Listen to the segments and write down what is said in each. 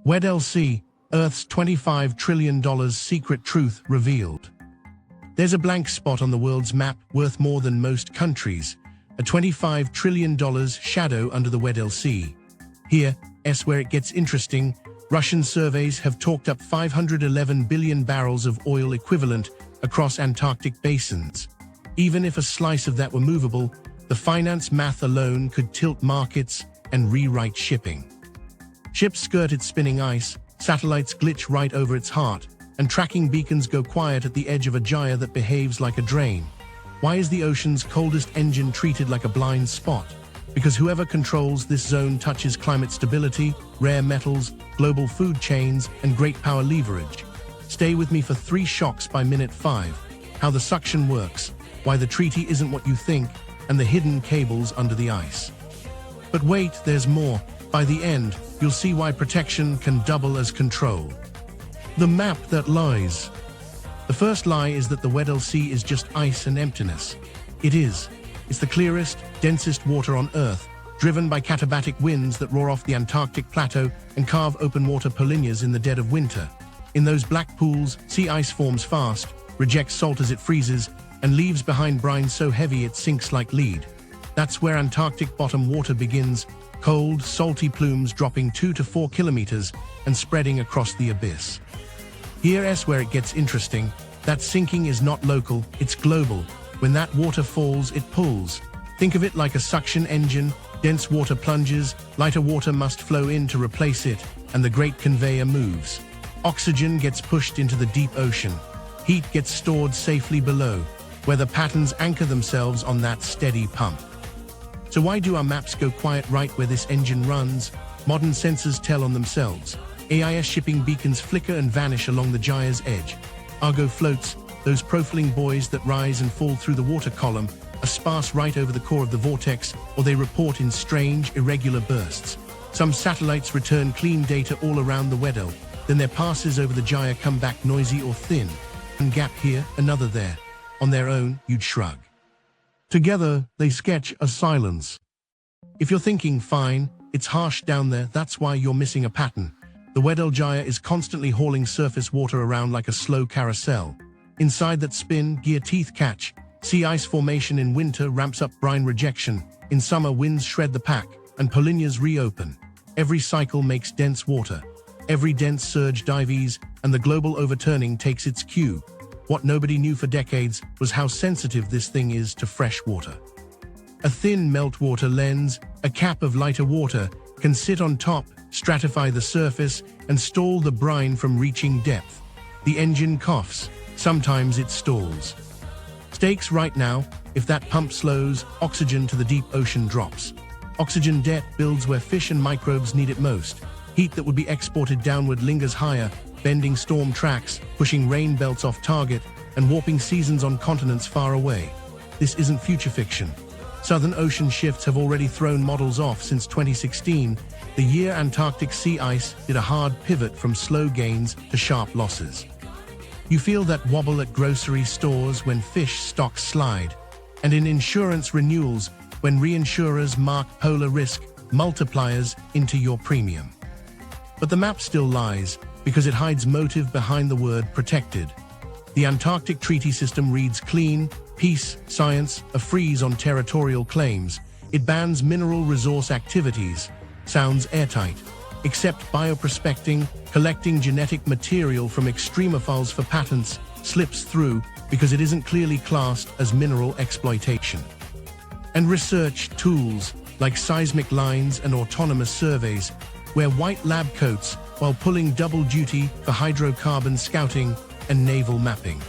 Weddell Sea, Earth's $25 trillion secret truth revealed. There's a blank spot on the world's map worth more than most countries, a $25 trillion shadow under the Weddell Sea. Here's where it gets interesting. Russian surveys have talked up 511 billion barrels of oil equivalent across Antarctic basins. Even if a slice of that were movable, the finance math alone could tilt markets and rewrite shipping. Ships skirt its spinning ice, satellites glitch right over its heart, and tracking beacons go quiet at the edge of a gyre that behaves like a drain. Why is the ocean's coldest engine treated like a blind spot? Because whoever controls this zone touches climate stability, rare metals, global food chains, and great power leverage. Stay with me for 3 shocks by minute 5. How the suction works, why the treaty isn't what you think, and the hidden cables under the ice. But wait, there's more. By the end, you'll see why protection can double as control. The map that lies. The first lie is that the Weddell Sea is just ice and emptiness. It is. It's the clearest, densest water on Earth, driven by katabatic winds that roar off the Antarctic plateau and carve open water polynyas in the dead of winter. In those black pools, sea ice forms fast, rejects salt as it freezes, and leaves behind brine so heavy it sinks like lead. That's where Antarctic bottom water begins, cold, salty plumes dropping 2 to 4 kilometers and spreading across the abyss. Here's where it gets interesting. That sinking is not local, it's global. When that water falls, it pulls. Think of it like a suction engine. Dense water plunges, lighter water must flow in to replace it, and the great conveyor moves. Oxygen gets pushed into the deep ocean. Heat gets stored safely below, where the patterns anchor themselves on that steady pump. So why do our maps go quiet right where this engine runs? Modern sensors tell on themselves. AIS shipping beacons flicker and vanish along the gyre's edge. Argo floats, those profiling buoys that rise and fall through the water column, are sparse right over the core of the vortex, or they report in strange, irregular bursts. Some satellites return clean data all around the Weddell, then their passes over the gyre come back noisy or thin. One gap here, another there. On their own, you'd shrug. Together, they sketch a silence. If you're thinking, fine, it's harsh down there, that's why you're missing a pattern. The Weddell Gyre is constantly hauling surface water around like a slow carousel. Inside that spin, gear teeth catch. Sea ice formation in winter ramps up brine rejection. In summer, winds shred the pack, and polynyas reopen. Every cycle makes dense water. Every dense surge dives, and the global overturning takes its cue. What nobody knew for decades was how sensitive this thing is to fresh water. A thin meltwater lens, a cap of lighter water, can sit on top, stratify the surface, and stall the brine from reaching depth. The engine coughs. Sometimes it stalls. Stakes right now, if that pump slows, oxygen to the deep ocean drops. Oxygen debt builds where fish and microbes need it most. Heat that would be exported downward lingers higher, bending storm tracks, pushing rain belts off target, and warping seasons on continents far away. This isn't future fiction. Southern ocean shifts have already thrown models off since 2016, the year Antarctic sea ice did a hard pivot from slow gains to sharp losses. You feel that wobble at grocery stores when fish stocks slide, and in insurance renewals when reinsurers mark polar risk multipliers into your premium. But the map still lies because it hides motive behind the word protected. The Antarctic Treaty system reads clean, peace, science, a freeze on territorial claims. It bans mineral resource activities. Sounds airtight. Except bioprospecting, collecting genetic material from extremophiles for patents, slips through because it isn't clearly classed as mineral exploitation. And research tools like seismic lines and autonomous surveys wear white lab coats while pulling double duty for hydrocarbon scouting and naval mapping.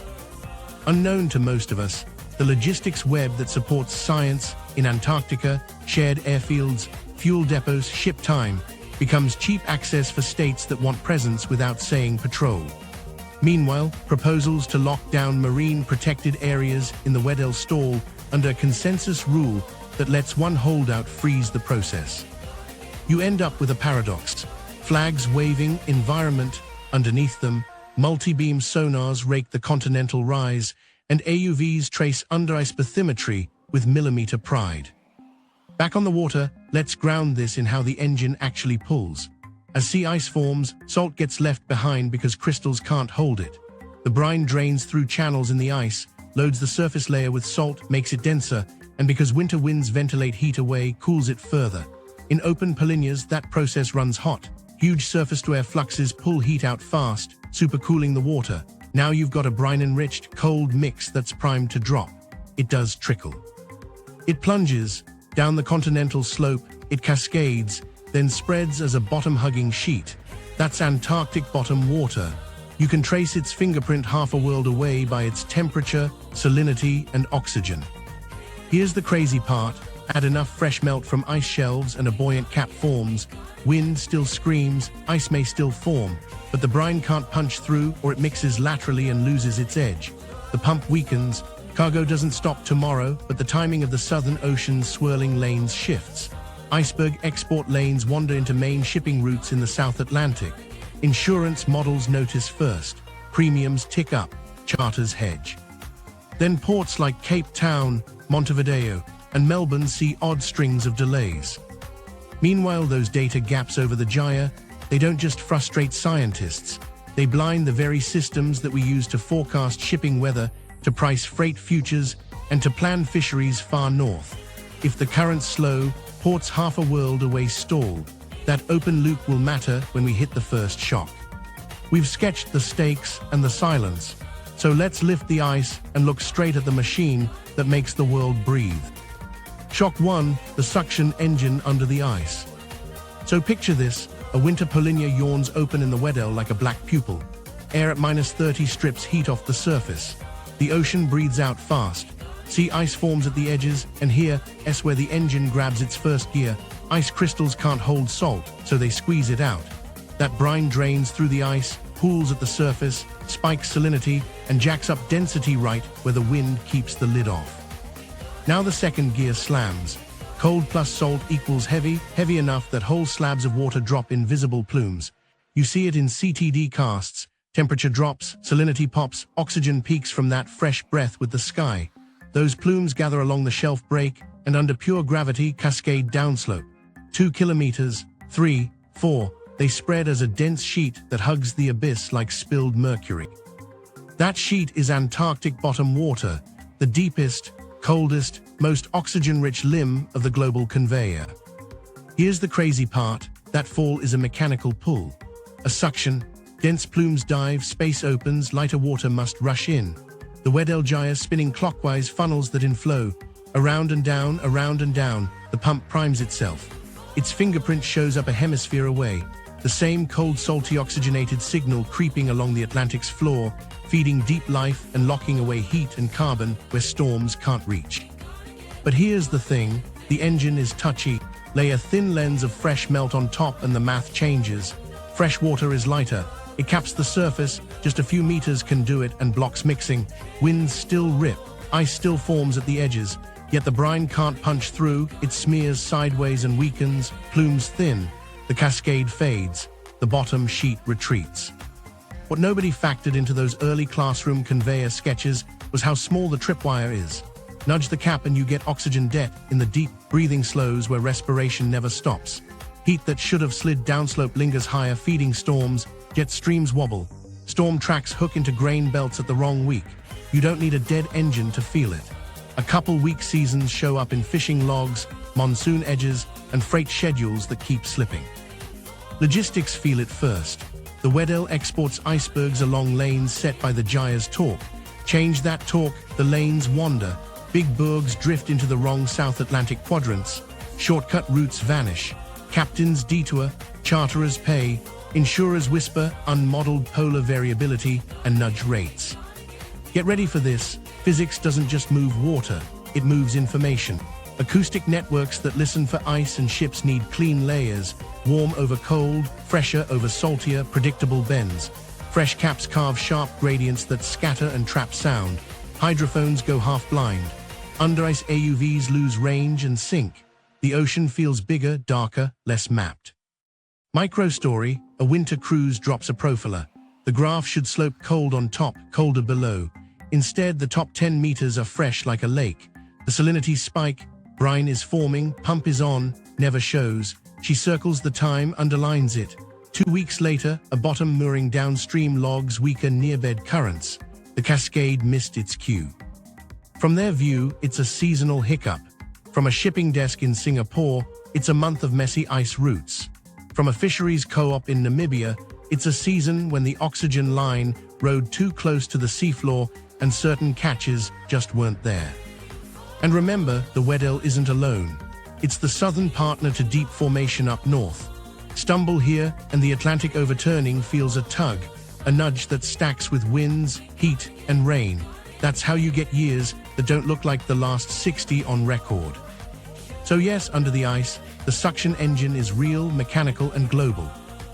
Unknown to most of us, the logistics web that supports science in Antarctica, shared airfields, fuel depots, ship time, becomes cheap access for states that want presence without saying patrol. Meanwhile, proposals to lock down marine protected areas in the Weddell stall under a consensus rule that lets one holdout freeze the process. You end up with a paradox. Flags waving, environment underneath them, multi-beam sonars rake the continental rise, and AUVs trace under-ice bathymetry with millimeter pride. Back on the water, let's ground this in how the engine actually pulls. As sea ice forms, salt gets left behind because crystals can't hold it. The brine drains through channels in the ice, loads the surface layer with salt, makes it denser, and because winter winds ventilate heat away, cools it further. In open polynyas, that process runs hot. Huge surface-to-air fluxes pull heat out fast, supercooling the water. Now you've got a brine-enriched, cold mix that's primed to drop. It does trickle. It plunges down the continental slope, it cascades, then spreads as a bottom-hugging sheet. That's Antarctic bottom water. You can trace its fingerprint half a world away by its temperature, salinity, and oxygen. Here's the crazy part. Add enough fresh melt from ice shelves and a buoyant cap forms. Wind still screams, ice may still form, but the brine can't punch through or it mixes laterally and loses its edge. The pump weakens. Cargo doesn't stop tomorrow, but the timing of the Southern Ocean's swirling lanes shifts. Iceberg export lanes wander into main shipping routes in the South Atlantic. Insurance models notice first. Premiums tick up. Charters hedge. Then ports like Cape Town, Montevideo, and Melbourne see odd strings of delays. Meanwhile, those data gaps over the gyre, they don't just frustrate scientists. They blind the very systems that we use to forecast shipping weather, to price freight futures, and to plan fisheries far north. If the current's slow, ports half a world away stall. That open loop will matter when we hit the first shock. We've sketched the stakes and the silence, so let's lift the ice and look straight at the machine that makes the world breathe. Shock 1, the suction engine under the ice. So picture this, a winter polynya yawns open in the Weddell like a black pupil. Air at -30 strips heat off the surface. The ocean breathes out fast. Sea ice forms at the edges, and here's where the engine grabs its first gear. Ice crystals can't hold salt, so they squeeze it out. That brine drains through the ice, pools at the surface, spikes salinity, and jacks up density right where the wind keeps the lid off. Now the second gear slams. Cold plus salt equals heavy, heavy enough that whole slabs of water drop in visible plumes. You see it in CTD casts. Temperature drops, salinity pops, oxygen peaks from that fresh breath with the sky. Those plumes gather along the shelf break, and under pure gravity cascade downslope. 2 kilometers, 3, 4, they spread as a dense sheet that hugs the abyss like spilled mercury. That sheet is Antarctic bottom water, the deepest, coldest, most oxygen-rich limb of the global conveyor. Here's the crazy part, that fall is a mechanical pull. A suction, dense plumes dive, space opens, lighter water must rush in. The Weddell gyre spinning clockwise funnels that inflow. Around and down, the pump primes itself. Its fingerprint shows up a hemisphere away. The same cold, salty, oxygenated signal creeping along the Atlantic's floor, feeding deep life and locking away heat and carbon where storms can't reach. But here's the thing, the engine is touchy. Lay a thin lens of fresh melt on top and the math changes. Fresh water is lighter. It caps the surface, just a few meters can do it and blocks mixing. Winds still rip, ice still forms at the edges, yet the brine can't punch through, it smears sideways and weakens, plumes thin. The cascade fades, the bottom sheet retreats. What nobody factored into those early classroom conveyor sketches was how small the tripwire is. Nudge the cap and you get oxygen debt in the deep, breathing slows where respiration never stops. Heat that should have slid downslope lingers higher, feeding storms, jet streams wobble. Storm tracks hook into grain belts at the wrong week. You don't need a dead engine to feel it. A couple weak seasons show up in fishing logs, monsoon edges, and freight schedules that keep slipping. Logistics feel it first. The Weddell exports icebergs along lanes set by the gyre's torque. Change that torque, the lanes wander. Big bergs drift into the wrong South Atlantic quadrants. Shortcut routes vanish. Captains detour, charterers pay, insurers whisper unmodeled polar variability and nudge rates. Get ready for this. Physics doesn't just move water, it moves information. Acoustic networks that listen for ice and ships need clean layers, warm over cold, fresher over saltier, predictable bends. Fresh caps carve sharp gradients that scatter and trap sound. Hydrophones go half-blind. Under-ice AUVs lose range and sink. The ocean feels bigger, darker, less mapped. Micro-story, a winter cruise drops a profiler. The graph should slope cold on top, colder below. Instead, the top 10 meters are fresh like a lake. The salinity spike, brine is forming, pump is on, never shows. She circles the time, underlines it. 2 weeks later, a bottom mooring downstream logs weaker nearbed currents. The cascade missed its cue. From their view, it's a seasonal hiccup. From a shipping desk in Singapore, it's a month of messy ice routes. From a fisheries co-op in Namibia, it's a season when the oxygen line rode too close to the seafloor and certain catches just weren't there. And remember, the Weddell isn't alone. It's the southern partner to deep formation up north. Stumble here and the Atlantic overturning feels a tug, a nudge that stacks with winds, heat, and rain. That's how you get years that don't look like the last 60 on record. So yes, under the ice, the suction engine is real, mechanical, and global.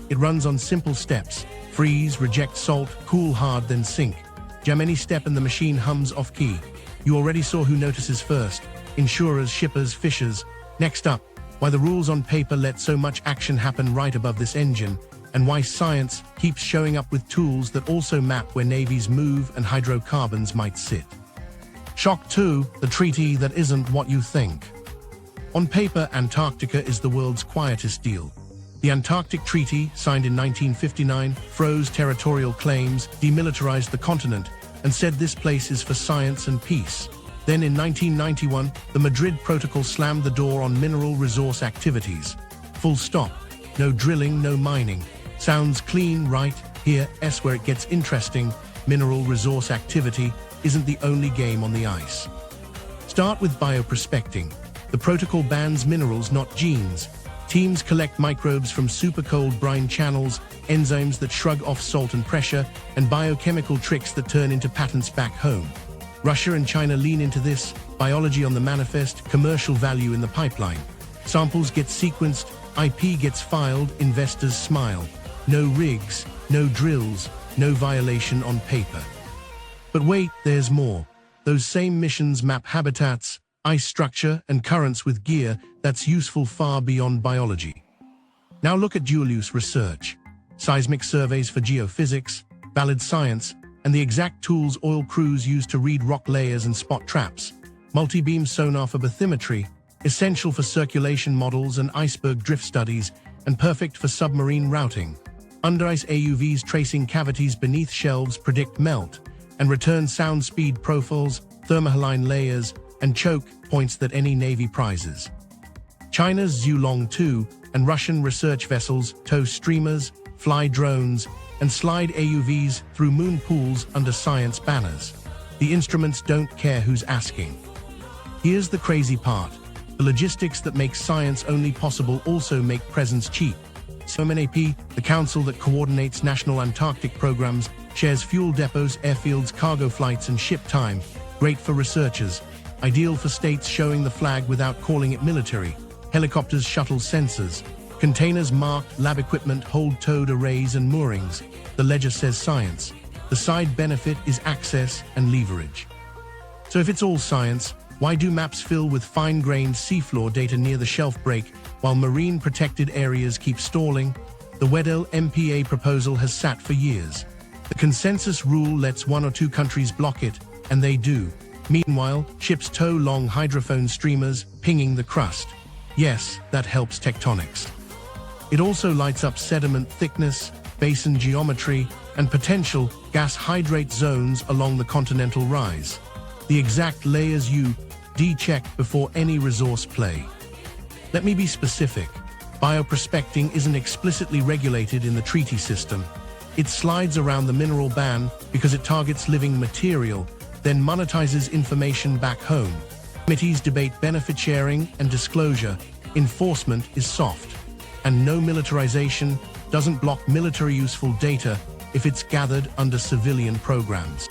It runs on simple steps: freeze, reject salt, cool hard, then sink. Jam any step and the machine hums off-key. You already saw who notices first: insurers, shippers, fishers. Next up, why the rules on paper let so much action happen right above this engine, and why science keeps showing up with tools that also map where navies move and hydrocarbons might sit. Shock 2, the treaty that isn't what you think. On paper, Antarctica is the world's quietest deal. The Antarctic Treaty, signed in 1959, froze territorial claims, demilitarized the continent, and said this place is for science and peace. Then in 1991, the Madrid Protocol slammed the door on mineral resource activities. Full stop. No drilling, no mining. Sounds clean, right? Here's where it gets interesting. Mineral resource activity isn't the only game on the ice. Start with bioprospecting. The protocol bans minerals, not genes. Teams collect microbes from super-cold brine channels, enzymes that shrug off salt and pressure, and biochemical tricks that turn into patents back home. Russia and China lean into this: biology on the manifest, commercial value in the pipeline. Samples get sequenced, IP gets filed, investors smile. No rigs, no drills, no violation on paper. But wait, there's more. Those same missions map habitats, ice structure, and currents with gear that's useful far beyond biology. Now look at dual-use research. Seismic surveys for geophysics, valid science, and the exact tools oil crews use to read rock layers and spot traps. Multi-beam sonar for bathymetry, essential for circulation models and iceberg drift studies, and perfect for submarine routing. Under-ice AUVs tracing cavities beneath shelves predict melt, and return sound speed profiles, thermohaline layers, and choke points that any navy prizes. China's Zhulong 2 and Russian research vessels tow streamers, fly drones, and slide AUVs through moon pools under science banners. The instruments don't care who's asking. Here's the crazy part. The logistics that make science only possible also make presence cheap. SOMNAP, the council that coordinates national Antarctic programs, shares fuel depots, airfields, cargo flights, and ship time. Great for researchers. Ideal for states showing the flag without calling it military. Helicopters, shuttles, sensors. Containers marked, lab equipment, hold towed arrays and moorings. The ledger says science. The side benefit is access and leverage. So if it's all science, why do maps fill with fine-grained seafloor data near the shelf break while marine protected areas keep stalling? The Weddell MPA proposal has sat for years. The consensus rule lets 1 or 2 countries block it, and they do. Meanwhile, ships tow long hydrophone streamers, pinging the crust. Yes, that helps tectonics. It also lights up sediment thickness, basin geometry, and potential gas hydrate zones along the continental rise. The exact layers you check before any resource play. Let me be specific. Bioprospecting isn't explicitly regulated in the treaty system. It slides around the mineral ban because it targets living material, then monetizes information back home. Committees debate benefit sharing and disclosure. Enforcement is soft. And no militarization doesn't block military useful data if it's gathered under civilian programs.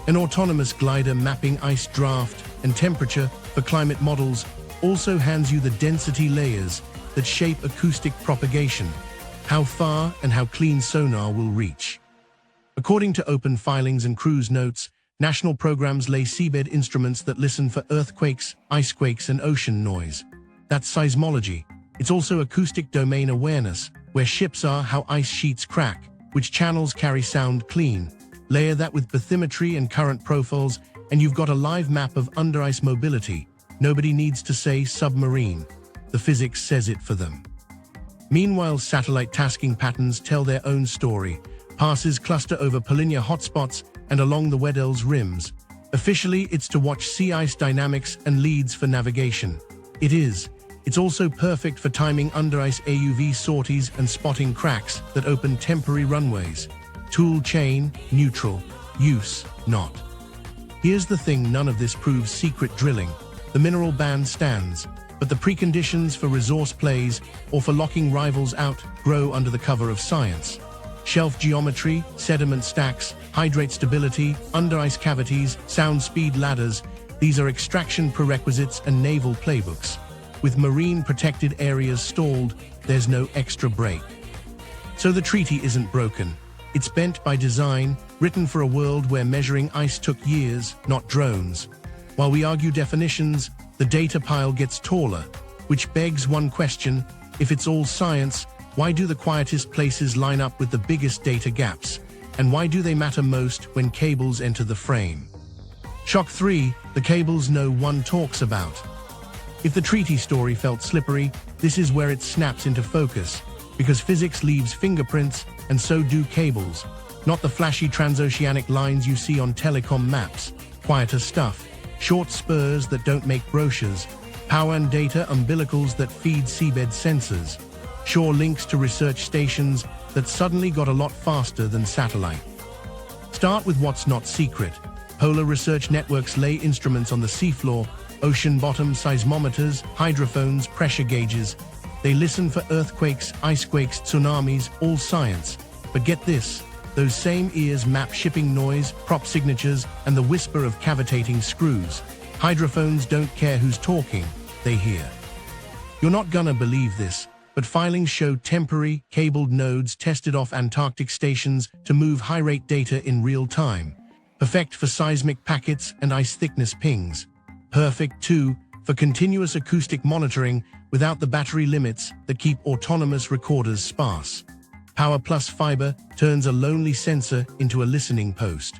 An autonomous glider mapping ice draft and temperature for climate models also hands you the density layers that shape acoustic propagation, how far and how clean sonar will reach. According to open filings and cruise notes, national programs lay seabed instruments that listen for earthquakes, icequakes, and ocean noise. That's seismology. It's also acoustic domain awareness, where ships are, how ice sheets crack, which channels carry sound clean. Layer that with bathymetry and current profiles, and you've got a live map of under-ice mobility. Nobody needs to say submarine. The physics says it for them. Meanwhile, satellite tasking patterns tell their own story. Passes cluster over polynya hotspots and along the Weddell's rims. Officially, it's to watch sea ice dynamics and leads for navigation. It's also perfect for timing under-ice AUV sorties and spotting cracks that open temporary runways. Tool chain, neutral. Use, not. Here's the thing, none of this proves secret drilling. The mineral ban stands, but the preconditions for resource plays or for locking rivals out grow under the cover of science. Shelf geometry, sediment stacks, hydrate stability, under-ice cavities, sound speed ladders, these are extraction prerequisites and naval playbooks. With marine protected areas stalled, there's no extra break. So the treaty isn't broken. It's bent by design, written for a world where measuring ice took years, not drones. While we argue definitions, the data pile gets taller, which begs one question: if it's all science, why do the quietest places line up with the biggest data gaps? And why do they matter most when cables enter the frame? Shock 3, the cables no one talks about. If the treaty story felt slippery, this is where it snaps into focus, because physics leaves fingerprints, and so do cables. Not the flashy transoceanic lines you see on telecom maps, quieter stuff, short spurs that don't make brochures, power and data umbilicals that feed seabed sensors, shore links to research stations that suddenly got a lot faster than satellite. Start with what's not secret. Polar research networks lay instruments on the seafloor, ocean bottom seismometers, hydrophones, pressure gauges. They listen for earthquakes, icequakes, tsunamis, all science. But get this, those same ears map shipping noise, prop signatures, and the whisper of cavitating screws. Hydrophones don't care who's talking, they hear. You're not gonna believe this, but filings show temporary, cabled nodes tested off Antarctic stations to move high-rate data in real time. Perfect for seismic packets and ice thickness pings. Perfect, too, for continuous acoustic monitoring without the battery limits that keep autonomous recorders sparse. Power plus fiber turns a lonely sensor into a listening post.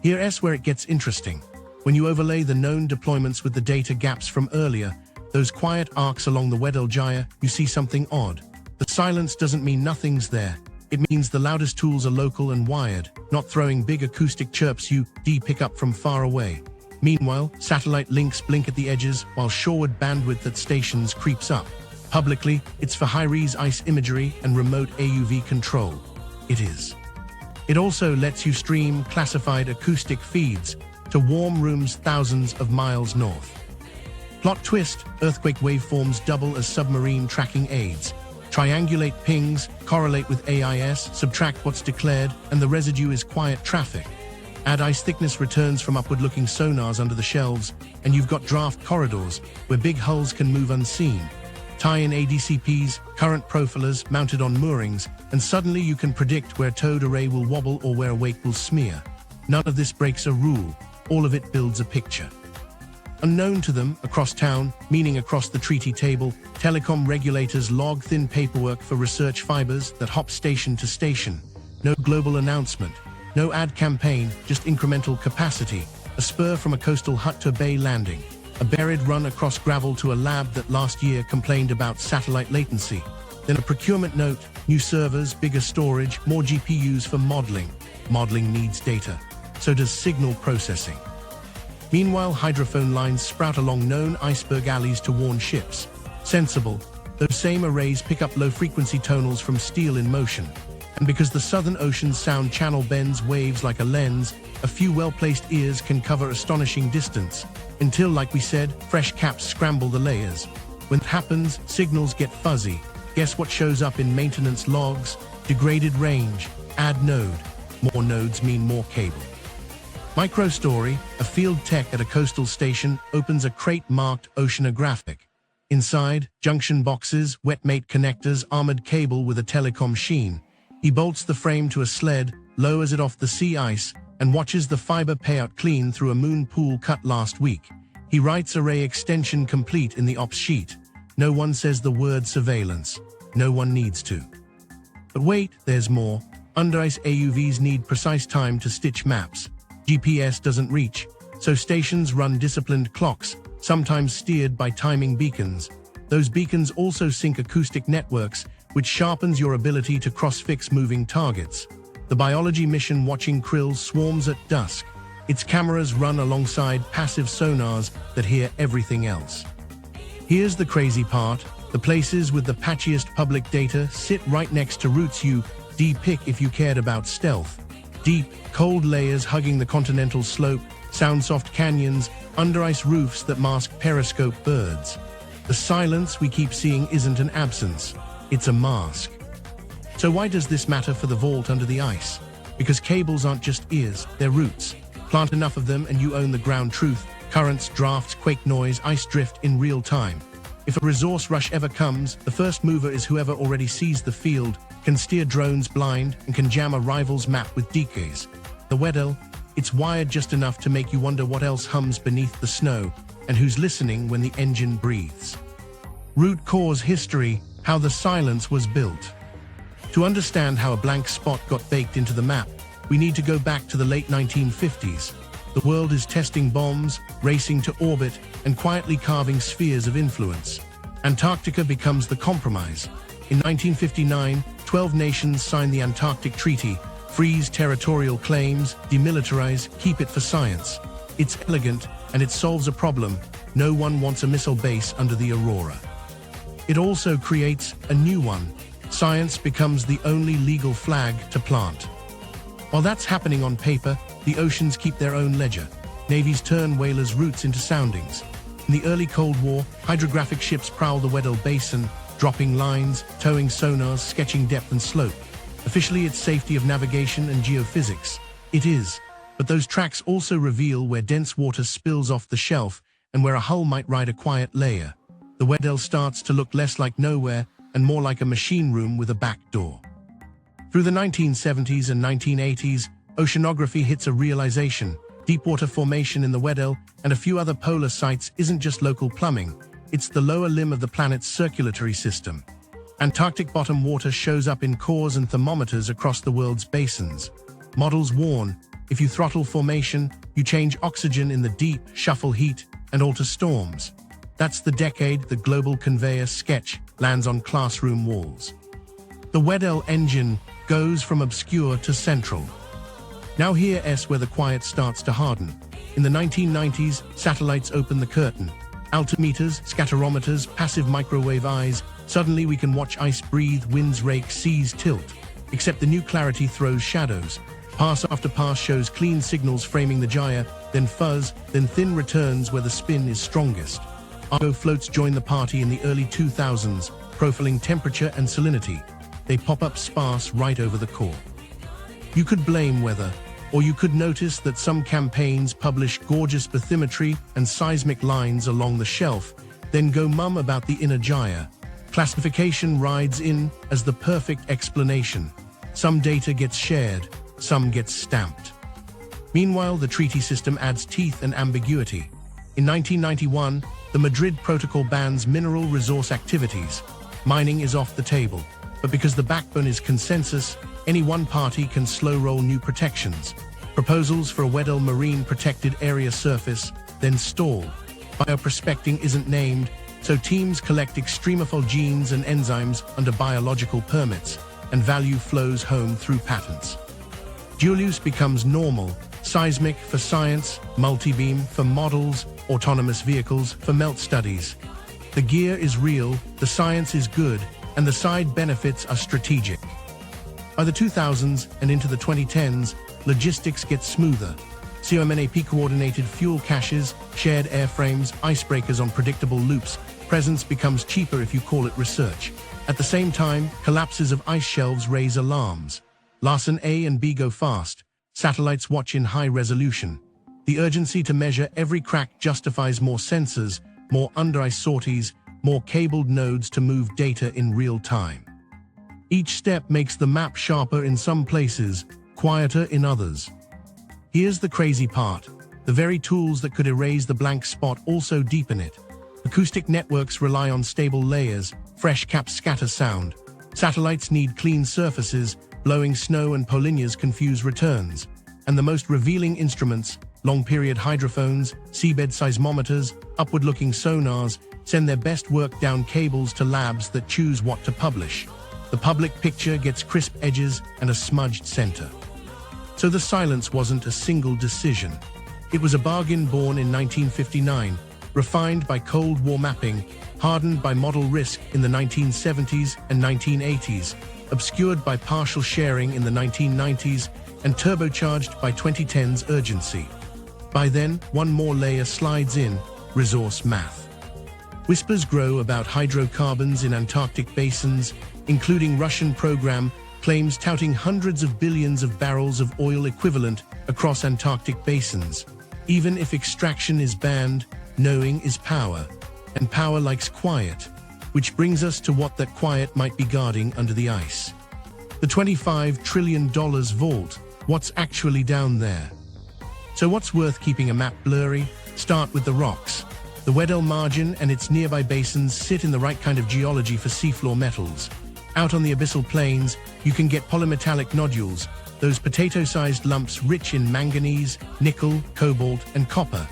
Here's where it gets interesting. When you overlay the known deployments with the data gaps from earlier, those quiet arcs along the Weddell Gyre, you see something odd. The silence doesn't mean nothing's there. It means the loudest tools are local and wired, not throwing big acoustic chirps you pick up from far away. Meanwhile, satellite links blink at the edges while shoreward bandwidth at stations creeps up. Publicly, it's for high-res ice imagery and remote AUV control. It also lets you stream classified acoustic feeds to warm rooms thousands of miles north. Plot twist, earthquake waveforms double as submarine tracking aids. Triangulate pings, correlate with AIS, subtract what's declared, and the residue is quiet traffic. Add ice thickness returns from upward-looking sonars under the shelves, and you've got draft corridors where big hulls can move unseen. Tie in ADCPs, current profilers mounted on moorings, and suddenly you can predict where towed array will wobble or where wake will smear. None of this breaks a rule. All of it builds a picture. Unknown to them, across town, meaning across the treaty table, telecom regulators log thin paperwork for research fibers that hop station to station. No global announcement. No ad campaign, just incremental capacity, a spur from a coastal hut to a bay landing, a buried run across gravel to a lab that last year complained about satellite latency, then a procurement note, new servers, bigger storage, more GPUs for modeling. Modeling needs data, so does signal processing. Meanwhile, hydrophone lines sprout along known iceberg alleys to warn ships. Sensible, those same arrays pick up low-frequency tonals from steel in motion. And because the Southern Ocean's sound channel bends waves like a lens, a few well-placed ears can cover astonishing distance, until, like we said, fresh caps scramble the layers. When it happens, signals get fuzzy. Guess what shows up in maintenance logs? Degraded range. Add node. More nodes mean more cable. Microstory, a field tech at a coastal station opens a crate marked oceanographic. Inside, junction boxes, wetmate connectors, armored cable with a telecom sheen. He bolts the frame to a sled, lowers it off the sea ice, and watches the fiber payout clean through a moon pool cut last week. He writes array extension complete in the ops sheet. No one says the word surveillance. No one needs to. But wait, there's more. Under-ice AUVs need precise time to stitch maps. GPS doesn't reach, so stations run disciplined clocks, sometimes steered by timing beacons. Those beacons also sync acoustic networks, which sharpens your ability to cross-fix moving targets. The biology mission watching krill swarms at dusk. Its cameras run alongside passive sonars that hear everything else. Here's the crazy part. The places with the patchiest public data sit right next to routes you'd pick if you cared about stealth. Deep, cold layers hugging the continental slope, sound-soft canyons, under-ice roofs that mask periscope birds. The silence we keep seeing isn't an absence, it's a mask. So why does this matter for the vault under the ice? Because cables aren't just ears, they're roots. Plant enough of them and you own the ground truth: currents, drafts, quake noise, ice drift in real time. If a resource rush ever comes, the first mover is whoever already sees the field, can steer drones blind, and can jam a rival's map with decays. The Weddell, it's wired just enough to make you wonder what else hums beneath the snow, and who's listening when the engine breathes. Root cause history: how the silence was built. To understand how a blank spot got baked into the map, we need to go back to the late 1950s. The world is testing bombs, racing to orbit, and quietly carving spheres of influence. Antarctica becomes the compromise. In 1959, 12 nations signed the Antarctic Treaty: freeze territorial claims, demilitarize, keep it for science. It's elegant, and it solves a problem: no one wants a missile base under the aurora. It also creates a new one. Science becomes the only legal flag to plant. While that's happening on paper, the oceans keep their own ledger. Navies turn whalers' routes into soundings. In the early Cold War, hydrographic ships prowl the Weddell Basin, dropping lines, towing sonars, sketching depth and slope. Officially, it's safety of navigation and geophysics. It is. But those tracks also reveal where dense water spills off the shelf and where a hull might ride a quiet layer. The Weddell starts to look less like nowhere and more like a machine room with a back door. Through the 1970s and 1980s, oceanography hits a realization: deepwater formation in the Weddell and a few other polar sites isn't just local plumbing, it's the lower limb of the planet's circulatory system. Antarctic bottom water shows up in cores and thermometers across the world's basins. Models warn: if you throttle formation, you change oxygen in the deep, shuffle heat, and alter storms. That's the decade the global conveyor sketch lands on classroom walls. The Weddell engine goes from obscure to central. Now here's where the quiet starts to harden. In the 1990s, satellites open the curtain. Altimeters, scatterometers, passive microwave eyes. Suddenly we can watch ice breathe, winds rake, seas tilt. Except the new clarity throws shadows. Pass after pass shows clean signals framing the gyre, then fuzz, then thin returns where the spin is strongest. Argo floats join the party in the early 2000s, profiling temperature and salinity. They pop up sparse right over the core. You could blame weather, or you could notice that some campaigns publish gorgeous bathymetry and seismic lines along the shelf, then go mum about the inner gyre. Classification rides in as the perfect explanation. Some data gets shared, some gets stamped. Meanwhile, the treaty system adds teeth and ambiguity. In 1991, the Madrid Protocol bans mineral resource activities. Mining is off the table, but because the backbone is consensus, any one party can slow-roll new protections. Proposals for a Weddell Marine Protected Area surface, then stall. Bioprospecting isn't named, so teams collect extremophile genes and enzymes under biological permits, and value flows home through patents. Dual use becomes normal: seismic for science, multi-beam for models, autonomous vehicles for melt studies. The gear is real, the science is good, and the side benefits are strategic. By the 2000s and into the 2010s, logistics gets smoother. COMNAP-coordinated fuel caches, shared airframes, icebreakers on predictable loops. Presence becomes cheaper if you call it research. At the same time, collapses of ice shelves raise alarms. Larsen A and B go fast. Satellites watch in high resolution. The urgency to measure every crack justifies more sensors, more under-ice sorties, more cabled nodes to move data in real time. Each step makes the map sharper in some places, quieter in others. Here's the crazy part: the very tools that could erase the blank spot also deepen it. Acoustic networks rely on stable layers, fresh caps scatter sound. Satellites need clean surfaces, blowing snow and polinyas confuse returns. And the most revealing instruments, long-period hydrophones, seabed seismometers, upward-looking sonars, send their best work down cables to labs that choose what to publish. The public picture gets crisp edges and a smudged center. So the silence wasn't a single decision. It was a bargain born in 1959, refined by Cold War mapping, hardened by model risk in the 1970s and 1980s, obscured by partial sharing in the 1990s, and turbocharged by 2010's urgency. By then, one more layer slides in: resource math. Whispers grow about hydrocarbons in Antarctic basins, including Russian program claims touting hundreds of billions of barrels of oil equivalent across Antarctic basins. Even if extraction is banned, knowing is power, and power likes quiet, which brings us to what that quiet might be guarding under the ice. The $25 trillion vault, what's actually down there? So what's worth keeping a map blurry? Start with the rocks. The Weddell margin and its nearby basins sit in the right kind of geology for seafloor metals. Out on the abyssal plains, you can get polymetallic nodules, those potato-sized lumps rich in manganese, nickel, cobalt, and copper.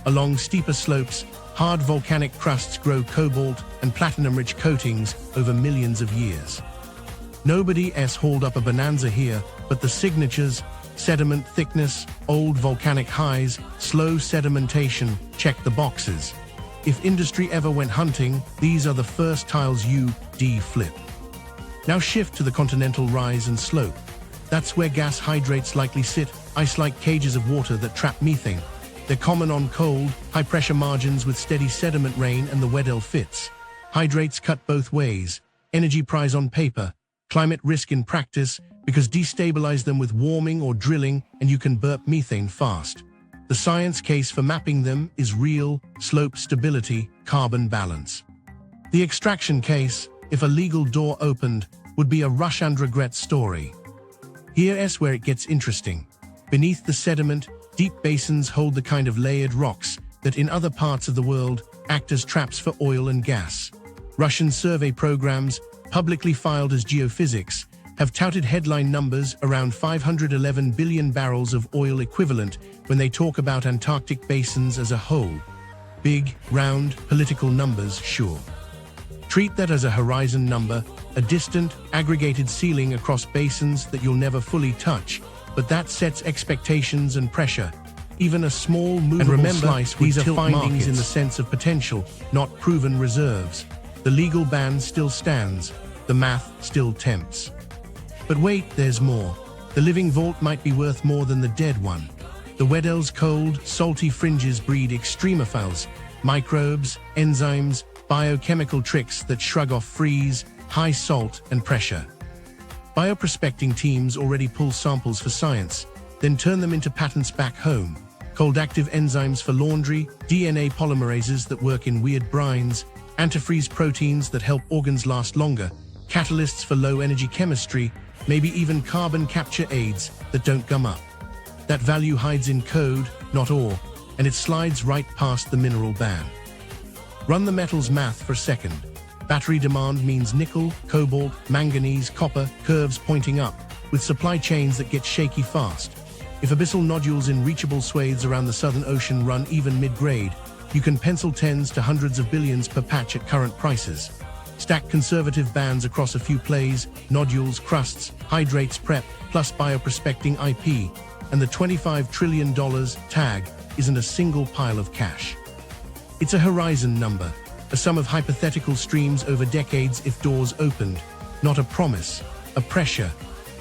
Along steeper slopes, hard volcanic crusts grow cobalt and platinum-rich coatings over millions of years. Nobody's hauled up a bonanza here, but the signatures: sediment thickness, old volcanic highs, slow sedimentation, check the boxes. If industry ever went hunting, these are the first tiles you'd flip. Now shift to the continental rise and slope. That's where gas hydrates likely sit, ice-like cages of water that trap methane. They're common on cold, high-pressure margins with steady sediment rain, and the Weddell fits. Hydrates cut both ways: energy prize on paper, climate risk in practice, because destabilize them with warming or drilling and you can burp methane fast. The science case for mapping them is real: slope stability, carbon balance. The extraction case, if a legal door opened, would be a rush and regret story. Here's where it gets interesting. Beneath the sediment, deep basins hold the kind of layered rocks that in other parts of the world act as traps for oil and gas. Russian survey programs, publicly filed as geophysics, have touted headline numbers around 511 billion barrels of oil equivalent when they talk about Antarctic basins as a whole. Big, round, political numbers, sure. Treat that as a horizon number, a distant, aggregated ceiling across basins that you'll never fully touch, but that sets expectations and pressure. Even a small, movable slice, these are findings in the sense of potential, not proven reserves. The legal ban still stands, the math still tempts. But wait, there's more. The living vault might be worth more than the dead one. The Weddell's cold, salty fringes breed extremophiles, microbes, enzymes, biochemical tricks that shrug off freeze, high salt, and pressure. Bioprospecting teams already pull samples for science, then turn them into patents back home. Cold active enzymes for laundry, DNA polymerases that work in weird brines, antifreeze proteins that help organs last longer, catalysts for low-energy chemistry, maybe even carbon capture aids that don't gum up. That value hides in code, not ore, and it slides right past the mineral ban. Run the metals math for a second. Battery demand means nickel, cobalt, manganese, copper, curves pointing up, with supply chains that get shaky fast. If abyssal nodules in reachable swathes around the Southern Ocean run even mid-grade, you can pencil tens to hundreds of billions per patch at current prices. Stack conservative bands across a few plays, nodules, crusts, hydrates prep, plus bioprospecting IP, and the $25 trillion tag isn't a single pile of cash. It's a horizon number, a sum of hypothetical streams over decades if doors opened, not a promise, a pressure.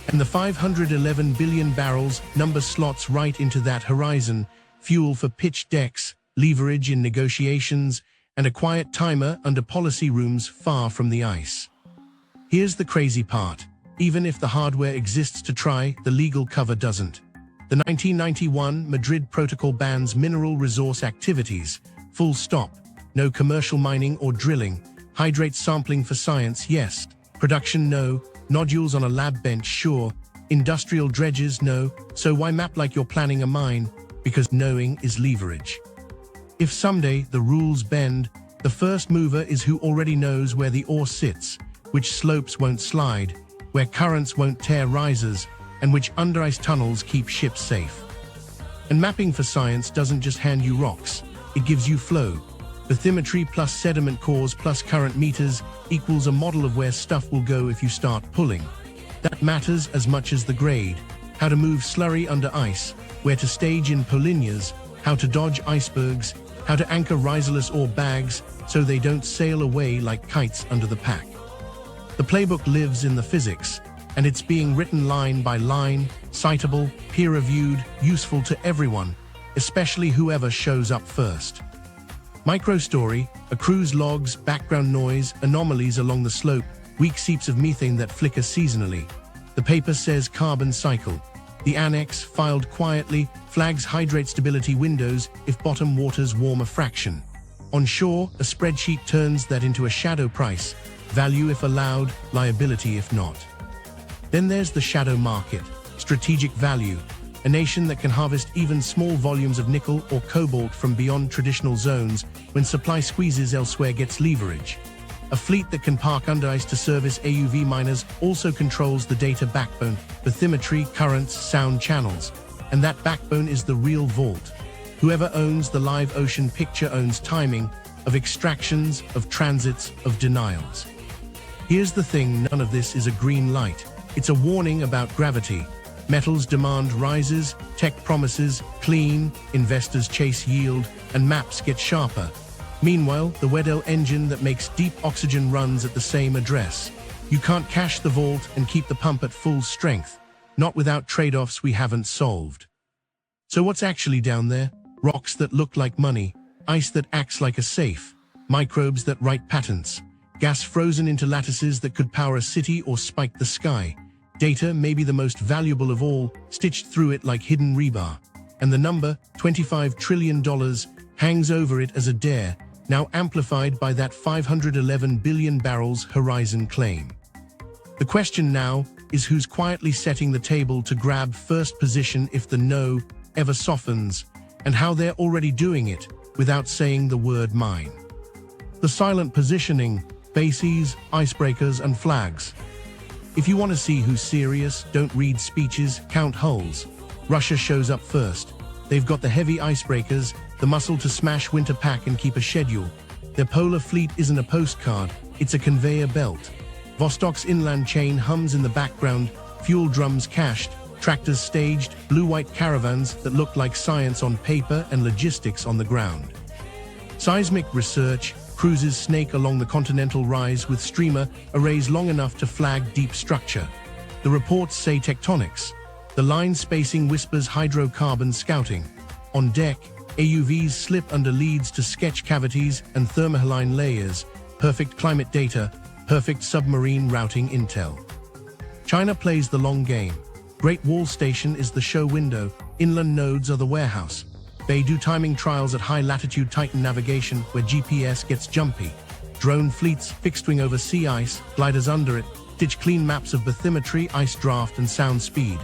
And the 511 billion barrels number slots right into that horizon: fuel for pitch decks, leverage in negotiations, and a quiet timer under policy rooms far from the ice. Here's the crazy part. Even if the hardware exists to try, the legal cover doesn't. The 1991 Madrid Protocol bans mineral resource activities, full stop. No commercial mining or drilling. Hydrate sampling for science, yes. Production, no. Nodules on a lab bench, sure. Industrial dredges, no. So why map like you're planning a mine? Because knowing is leverage. If someday the rules bend, the first mover is who already knows where the ore sits, which slopes won't slide, where currents won't tear risers, and which under-ice tunnels keep ships safe. And mapping for science doesn't just hand you rocks, it gives you flow. Bathymetry plus sediment cores plus current meters equals a model of where stuff will go if you start pulling. That matters as much as the grade, how to move slurry under ice, where to stage in polinyas, how to dodge icebergs, how to anchor riserless ore bags so they don't sail away like kites under the pack. The playbook lives in the physics, and it's being written line by line, citable, peer-reviewed, useful to everyone, especially whoever shows up first. Microstory, a crew's logs, background noise, anomalies along the slope, weak seeps of methane that flicker seasonally. The paper says carbon cycle. The annex, filed quietly, flags hydrate stability windows if bottom waters warm a fraction. On shore, a spreadsheet turns that into a shadow price, value if allowed, liability if not. Then there's the shadow market, strategic value, a nation that can harvest even small volumes of nickel or cobalt from beyond traditional zones when supply squeezes elsewhere gets leverage. A fleet that can park under ice to service AUV miners also controls the data backbone, bathymetry, currents, sound channels. And that backbone is the real vault. Whoever owns the live ocean picture owns timing, of extractions, of transits, of denials. Here's the thing, none of this is a green light. It's a warning about gravity. Metals demand rises, tech promises clean, investors chase yield, and maps get sharper. Meanwhile, the Weddell engine that makes deep oxygen runs at the same address. You can't cache the vault and keep the pump at full strength, not without trade-offs we haven't solved. So what's actually down there? Rocks that look like money, ice that acts like a safe, microbes that write patents, gas frozen into lattices that could power a city or spike the sky. Data, maybe the most valuable of all, stitched through it like hidden rebar. And the number, $25 trillion, hangs over it as a dare, now amplified by that 511 billion barrels horizon claim. The question now is who's quietly setting the table to grab first position if the no ever softens, and how they're already doing it without saying the word mine. The silent positioning, bases, icebreakers, and flags. If you want to see who's serious, don't read speeches, count hulls. Russia shows up first. They've got the heavy icebreakers, the muscle to smash winter pack and keep a schedule. Their polar fleet isn't a postcard, it's a conveyor belt. Vostok's inland chain hums in the background, fuel drums cached, tractors staged, blue-white caravans that look like science on paper and logistics on the ground. Seismic research, cruises snake along the continental rise with streamer arrays long enough to flag deep structure. The reports say tectonics. The line spacing whispers hydrocarbon scouting. On deck, AUVs slip under leads to sketch cavities and thermohaline layers, perfect climate data, perfect submarine routing intel. China plays the long game. Great Wall Station is the show window, inland nodes are the warehouse. They do timing trials at high-latitude Titan navigation where GPS gets jumpy. Drone fleets fixed-wing over sea ice, gliders under it, stitch clean maps of bathymetry, ice draft, and sound speed.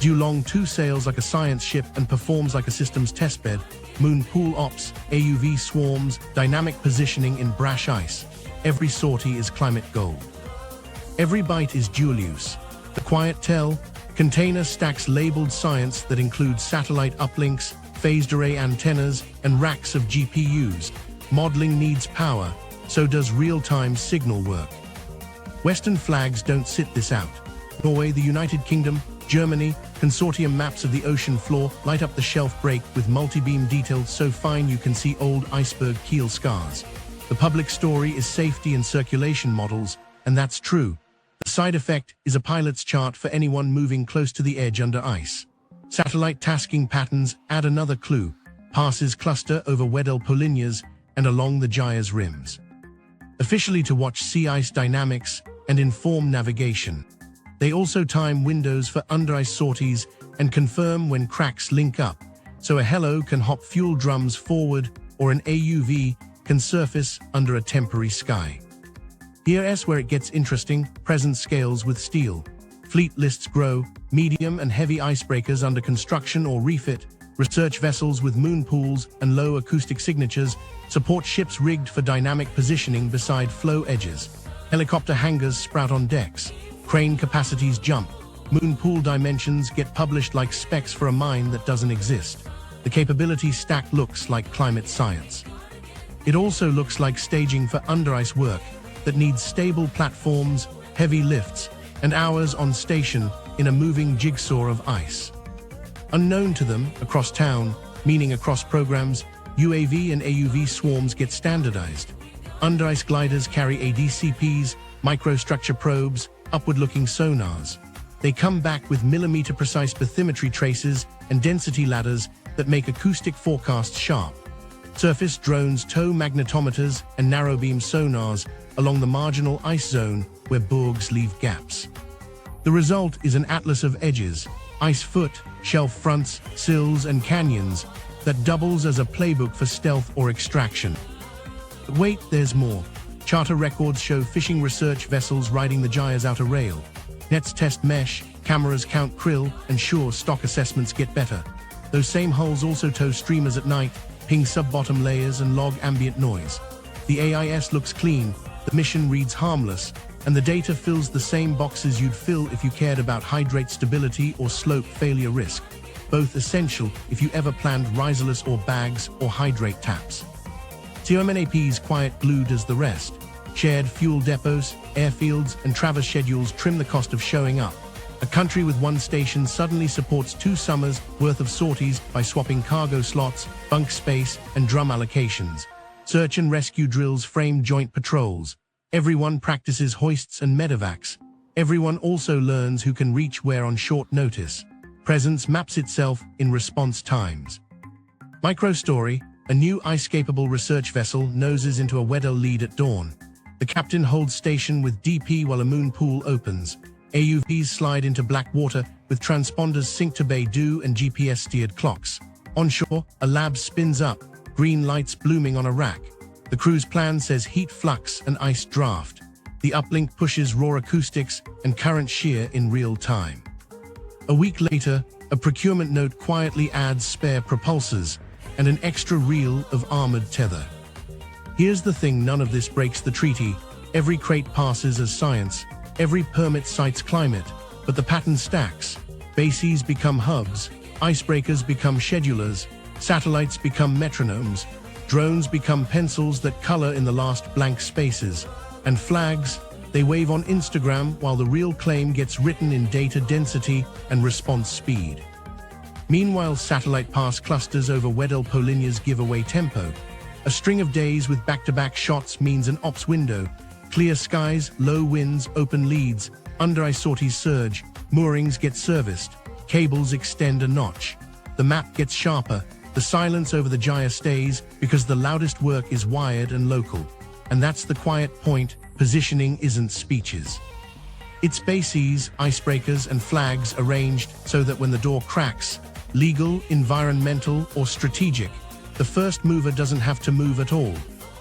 Dulong 2 sails like a science ship and performs like a systems testbed. Moon pool ops, AUV swarms, dynamic positioning in brash ice. Every sortie is climate gold. Every bite is dual use. The quiet tell, container stacks labeled science that includes satellite uplinks, phased array antennas, and racks of GPUs. Modeling needs power, so does real-time signal work. Western flags don't sit this out. Norway, the United Kingdom, Germany, consortium maps of the ocean floor light up the shelf break with multi-beam detail so fine you can see old iceberg keel scars. The public story is safety and circulation models, and that's true. The side effect is a pilot's chart for anyone moving close to the edge under ice. Satellite tasking patterns add another clue. Passes cluster over Weddell polinyas and along the Gyre's rims. Officially to watch sea ice dynamics and inform navigation. They also time windows for under-ice sorties and confirm when cracks link up, so a hello can hop fuel drums forward or an AUV can surface under a temporary sky. Here's where it gets interesting, presence scales with steel. Fleet lists grow, medium and heavy icebreakers under construction or refit, research vessels with moon pools and low acoustic signatures, support ships rigged for dynamic positioning beside flow edges. Helicopter hangars sprout on decks. Crane capacities jump. Moon pool dimensions get published like specs for a mine that doesn't exist. The capability stack looks like climate science. It also looks like staging for under-ice work that needs stable platforms, heavy lifts, and hours on station in a moving jigsaw of ice. Unknown to them, across town, meaning across programs, UAV and AUV swarms get standardized. Under-ice gliders carry ADCPs, microstructure probes, upward-looking sonars. They come back with millimeter-precise bathymetry traces and density ladders that make acoustic forecasts sharp. Surface drones tow magnetometers and narrow-beam sonars along the marginal ice zone where bogs leave gaps. The result is an atlas of edges, ice foot, shelf fronts, sills, and canyons that doubles as a playbook for stealth or extraction. But wait, there's more. Charter records show fishing research vessels riding the gyre's outer rail. Nets test mesh, cameras count krill, and sure, stock assessments get better. Those same hulls also tow streamers at night, ping sub-bottom layers, and log ambient noise. The AIS looks clean, the mission reads harmless, and the data fills the same boxes you'd fill if you cared about hydrate stability or slope failure risk, both essential if you ever planned riserless or bags or hydrate taps. COMNAP's quiet glue does the rest. Shared fuel depots, airfields, and traverse schedules trim the cost of showing up. A country with one station suddenly supports 2 summers worth of sorties by swapping cargo slots, bunk space, and drum allocations. Search and rescue drills frame joint patrols. Everyone practices hoists and medevacs. Everyone also learns who can reach where on short notice. Presence maps itself in response times. Microstory, a new ice-capable research vessel noses into a Weddell lead at dawn. The captain holds station with DP while a moon pool opens. AUVs slide into black water with transponders synced to Beidou and GPS-steered clocks. Onshore, a lab spins up, green lights blooming on a rack. The crew's plan says heat flux and ice draft. The uplink pushes raw acoustics and current shear in real time. A week later, a procurement note quietly adds spare propulsors and an extra reel of armored tether. Here's the thing, none of this breaks the treaty. Every crate passes as science, every permit cites climate, but the pattern stacks. Bases become hubs, icebreakers become schedulers, satellites become metronomes, drones become pencils that color in the last blank spaces, and flags, they wave on Instagram while the real claim gets written in data density and response speed. Meanwhile, satellite pass clusters over Weddell Polinia's giveaway tempo. A string of days with back-to-back shots means an ops window. Clear skies, low winds, open leads, under-ice sorties surge, moorings get serviced, cables extend a notch. The map gets sharper, the silence over the gyre stays because the loudest work is wired and local. And that's the quiet point, positioning isn't speeches. It's bases, icebreakers, and flags arranged so that when the door cracks, legal, environmental, or strategic, the first mover doesn't have to move at all.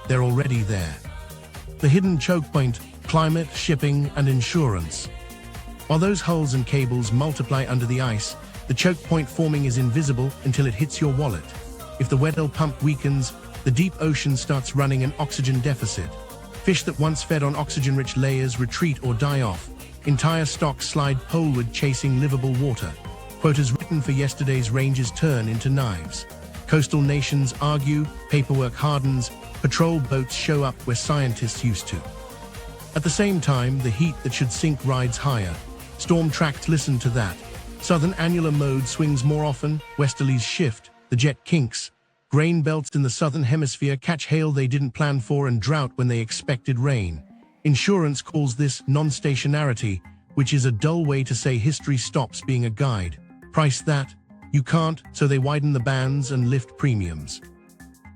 They're already there. The hidden choke point, climate, shipping, and insurance. While those hulls and cables multiply under the ice, the choke point forming is invisible until it hits your wallet. If the Weddell pump weakens, the deep ocean starts running an oxygen deficit. Fish that once fed on oxygen-rich layers retreat or die off. Entire stocks slide poleward chasing livable water. Quotas written for yesterday's ranges turn into knives. Coastal nations argue, paperwork hardens, patrol boats show up where scientists used to. At the same time, the heat that should sink rides higher. Storm tracks listen to that. Southern annular mode swings more often, westerlies shift, the jet kinks. Grain belts in the southern hemisphere catch hail they didn't plan for and drought when they expected rain. Insurance calls this non-stationarity, which is a dull way to say history stops being a guide. Price that. You can't, so they widen the bands and lift premiums.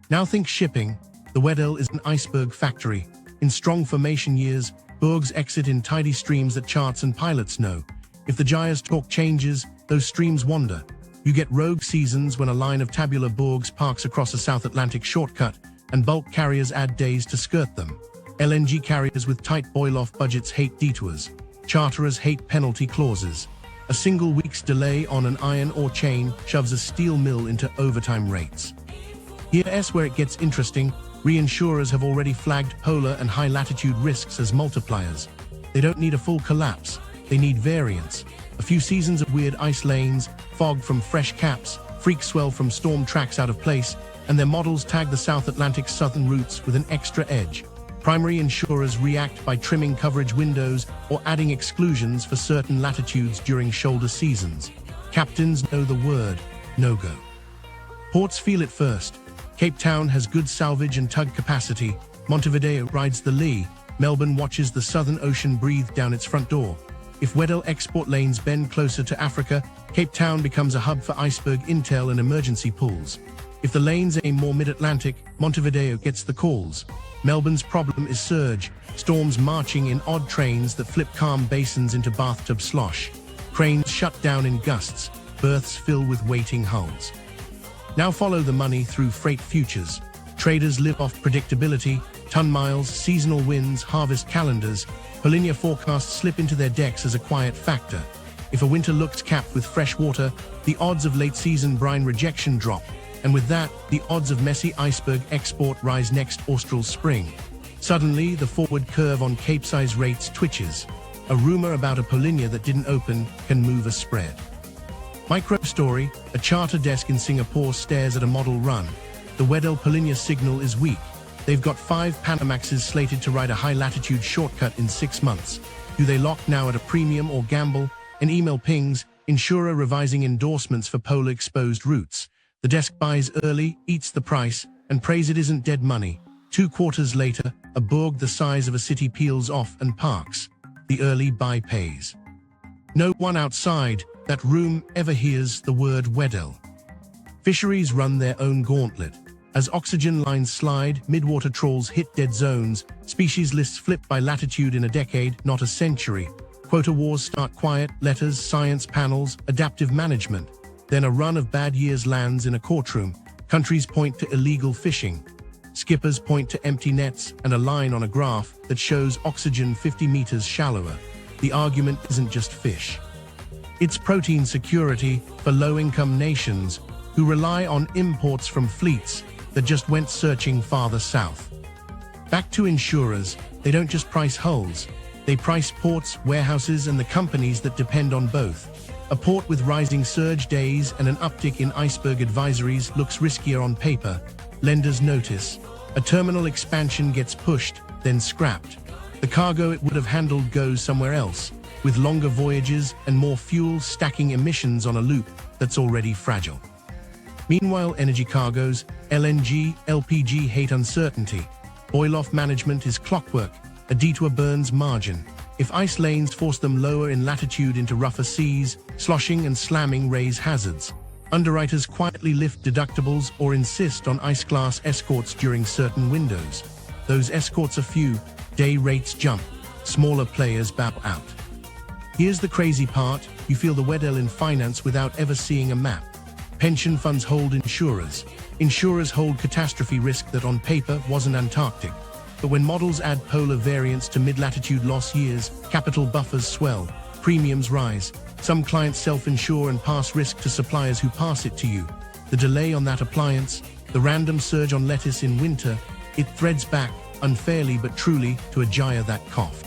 Now think shipping. The Weddell is an iceberg factory. In strong formation years, bergs exit in tidy streams that charts and pilots know. If the gyre's torque changes, those streams wander. You get rogue seasons when a line of tabular bogs parks across a South Atlantic shortcut, and bulk carriers add days to skirt them. LNG carriers with tight boil-off budgets hate detours. Charterers hate penalty clauses. A single week's delay on an iron ore chain shoves a steel mill into overtime rates. Here's where it gets interesting. Reinsurers have already flagged polar and high-latitude risks as multipliers. They don't need a full collapse. They need variance. A few seasons of weird ice lanes, fog from fresh caps, freak swell from storm tracks out of place, and their models tag the South Atlantic's southern routes with an extra edge. Primary insurers react by trimming coverage windows or adding exclusions for certain latitudes during shoulder seasons. Captains know the word, no-go. Ports feel it first. Cape Town has good salvage and tug capacity. Montevideo rides the lee. Melbourne watches the Southern Ocean breathe down its front door. If Weddell export lanes bend closer to Africa, Cape Town becomes a hub for iceberg intel and emergency pulls. If the lanes aim more mid-Atlantic, Montevideo gets the calls. Melbourne's problem is surge, storms marching in odd trains that flip calm basins into bathtub slosh. Cranes shut down in gusts, berths fill with waiting hulls. Now follow the money through freight futures. Traders live off predictability, ton miles, seasonal winds, harvest calendars. Polinia forecasts slip into their decks as a quiet factor. If a winter looks capped with fresh water, the odds of late-season brine rejection drop. And with that, the odds of messy iceberg export rise next austral spring. Suddenly, the forward curve on Capesize rates twitches. A rumor about a Polinia that didn't open can move a spread. Micro story, a charter desk in Singapore stares at a model run. The Weddell Polinia signal is weak. They've got 5 Panamaxes slated to ride a high-latitude shortcut in 6 months. Do they lock now at a premium or gamble? An email pings, insurer revising endorsements for polar-exposed routes. The desk buys early, eats the price, and prays it isn't dead money. 2 quarters later, a bourg the size of a city peels off and parks. The early buy pays. No one outside that room ever hears the word Weddell. Fisheries run their own gauntlet. As oxygen lines slide, midwater trawls hit dead zones, species lists flip by latitude in a decade, not a century. Quota wars start quiet, letters, science panels, adaptive management. Then a run of bad years lands in a courtroom. Countries point to illegal fishing. Skippers point to empty nets and a line on a graph that shows oxygen 50 meters shallower. The argument isn't just fish. It's protein security for low-income nations who rely on imports from fleets that just went searching farther south. Back to insurers, they don't just price hulls. They price ports, warehouses, and the companies that depend on both. A port with rising surge days and an uptick in iceberg advisories looks riskier on paper. Lenders notice. A terminal expansion gets pushed, then scrapped. The cargo it would have handled goes somewhere else, with longer voyages and more fuel stacking emissions on a loop that's already fragile. Meanwhile, energy cargoes, LNG, LPG hate uncertainty. Boil-off management is clockwork. A detour burns margin. If ice lanes force them lower in latitude into rougher seas, sloshing and slamming raise hazards. Underwriters quietly lift deductibles or insist on ice-class escorts during certain windows. Those escorts are few, day rates jump, smaller players bow out. Here's the crazy part, you feel the Weddell in finance without ever seeing a map. Pension funds hold insurers. Insurers hold catastrophe risk that on paper wasn't Antarctic. But when models add polar variance to mid-latitude loss years, capital buffers swell, premiums rise. Some clients self-insure and pass risk to suppliers who pass it to you. The delay on that appliance, the random surge on lettuce in winter, it threads back, unfairly but truly, to a gyre that coughed.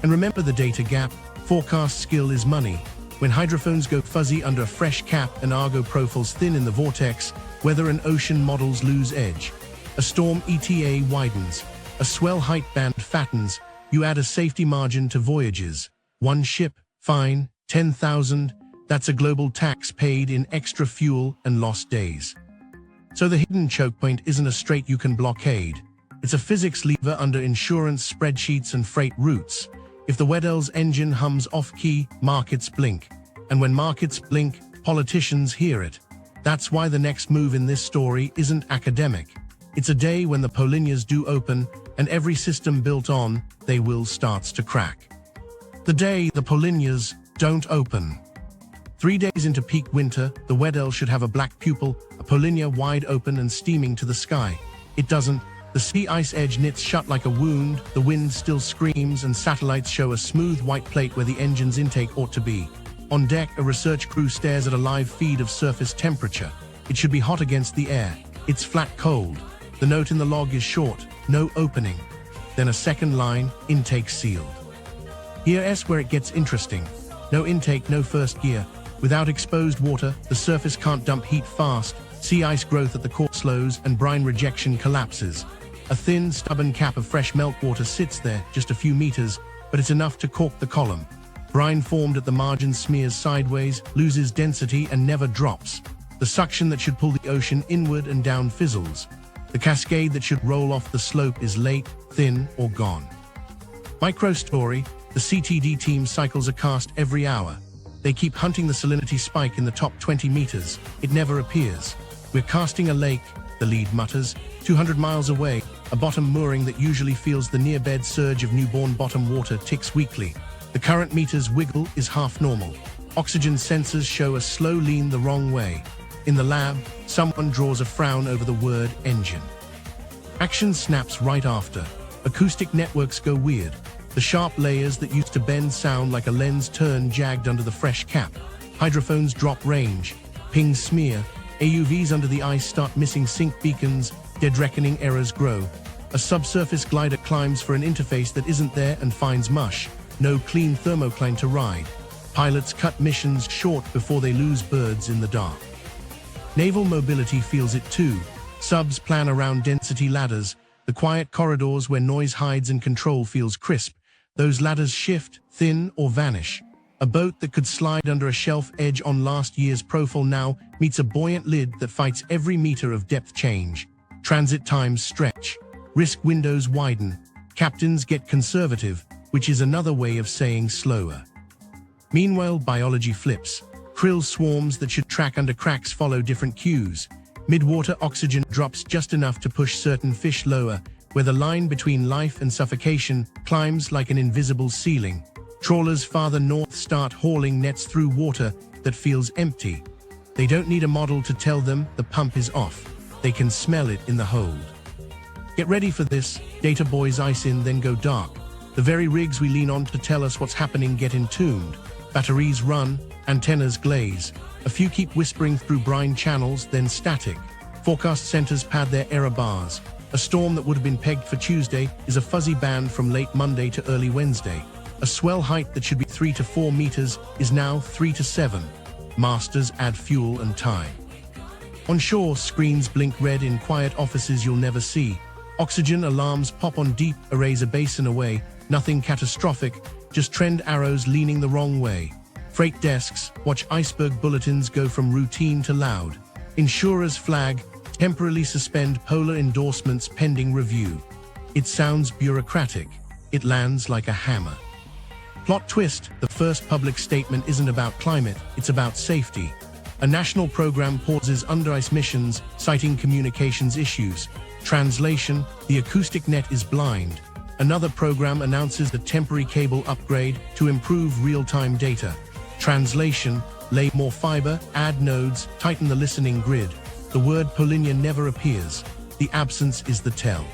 And remember the data gap, forecast skill is money. When hydrophones go fuzzy under a fresh cap and Argo profiles thin in the vortex, weather and ocean models lose edge. A storm ETA widens. A swell height band fattens. You add a safety margin to voyages. One ship, fine, 10,000. That's a global tax paid in extra fuel and lost days. So the hidden choke point isn't a strait you can blockade. It's a physics lever under insurance spreadsheets and freight routes. If the Weddell's engine hums off-key, markets blink. And when markets blink, politicians hear it. That's why the next move in this story isn't academic. It's a day when the Polinias do open, and every system built on they will starts to crack. The day the Polinias don't open. 3 days into peak winter, the Weddell should have a black pupil, a Polinia wide open and steaming to the sky. It doesn't. The sea ice edge knits shut like a wound, the wind still screams, and satellites show a smooth white plate where the engine's intake ought to be. On deck, a research crew stares at a live feed of surface temperature. It should be hot against the air. It's flat cold. The note in the log is short, no opening. Then a second line, intake sealed. Here's where it gets interesting. No intake, no first gear. Without exposed water, the surface can't dump heat fast. Sea ice growth at the core slows and brine rejection collapses. A thin, stubborn cap of fresh meltwater sits there, just a few meters, but it's enough to cork the column. Brine formed at the margin smears sideways, loses density and never drops. The suction that should pull the ocean inward and down fizzles. The cascade that should roll off the slope is late, thin, or gone. Micro story, the CTD team cycles a cast every hour. They keep hunting the salinity spike in the top 20 meters. It never appears. We're casting a lake, the lead mutters, 200 miles away. A bottom mooring that usually feels the near-bed surge of newborn bottom water ticks weakly. The current meter's wiggle is half normal. Oxygen sensors show a slow lean the wrong way. In the lab, someone draws a frown over the word engine. Action snaps right after. Acoustic networks go weird. The sharp layers that used to bend sound like a lens turn jagged under the fresh cap. Hydrophones drop range. Pings smear. AUVs under the ice start missing sync beacons. Dead reckoning errors grow. A subsurface glider climbs for an interface that isn't there and finds mush. No clean thermocline to ride. Pilots cut missions short before they lose birds in the dark. Naval mobility feels it too. Subs plan around density ladders, the quiet corridors where noise hides and control feels crisp. Those ladders shift, thin, or vanish. A boat that could slide under a shelf edge on last year's profile now meets a buoyant lid that fights every meter of depth change. Transit times stretch. Risk windows widen. Captains get conservative, which is another way of saying slower. Meanwhile, biology flips. Krill swarms that should track under cracks follow different cues. Midwater oxygen drops just enough to push certain fish lower, where the line between life and suffocation climbs like an invisible ceiling. Trawlers farther north start hauling nets through water that feels empty. They don't need a model to tell them the pump is off. They can smell it in the hold. Get ready for this. Data buoys ice in, then go dark. The very rigs we lean on to tell us what's happening get entombed. Batteries run, antennas glaze. A few keep whispering through brine channels, then static. Forecast centers pad their error bars. A storm that would have been pegged for Tuesday is a fuzzy band from late Monday to early Wednesday. A swell height that should be 3 to 4 meters is now 3 to 7. Masters add fuel and time. On shore, screens blink red in quiet offices you'll never see. Oxygen alarms pop on deep, erase a basin away. Nothing catastrophic, just trend arrows leaning the wrong way. Freight desks watch iceberg bulletins go from routine to loud. Insurers flag, temporarily suspend polar endorsements pending review. It sounds bureaucratic. It lands like a hammer. Plot twist, the first public statement isn't about climate, it's about safety. A national program pauses under ice missions, citing communications issues. Translation, the acoustic net is blind. Another program announces a temporary cable upgrade to improve real-time data. Translation, lay more fiber, add nodes, tighten the listening grid. The word Polinia never appears. The absence is the tell.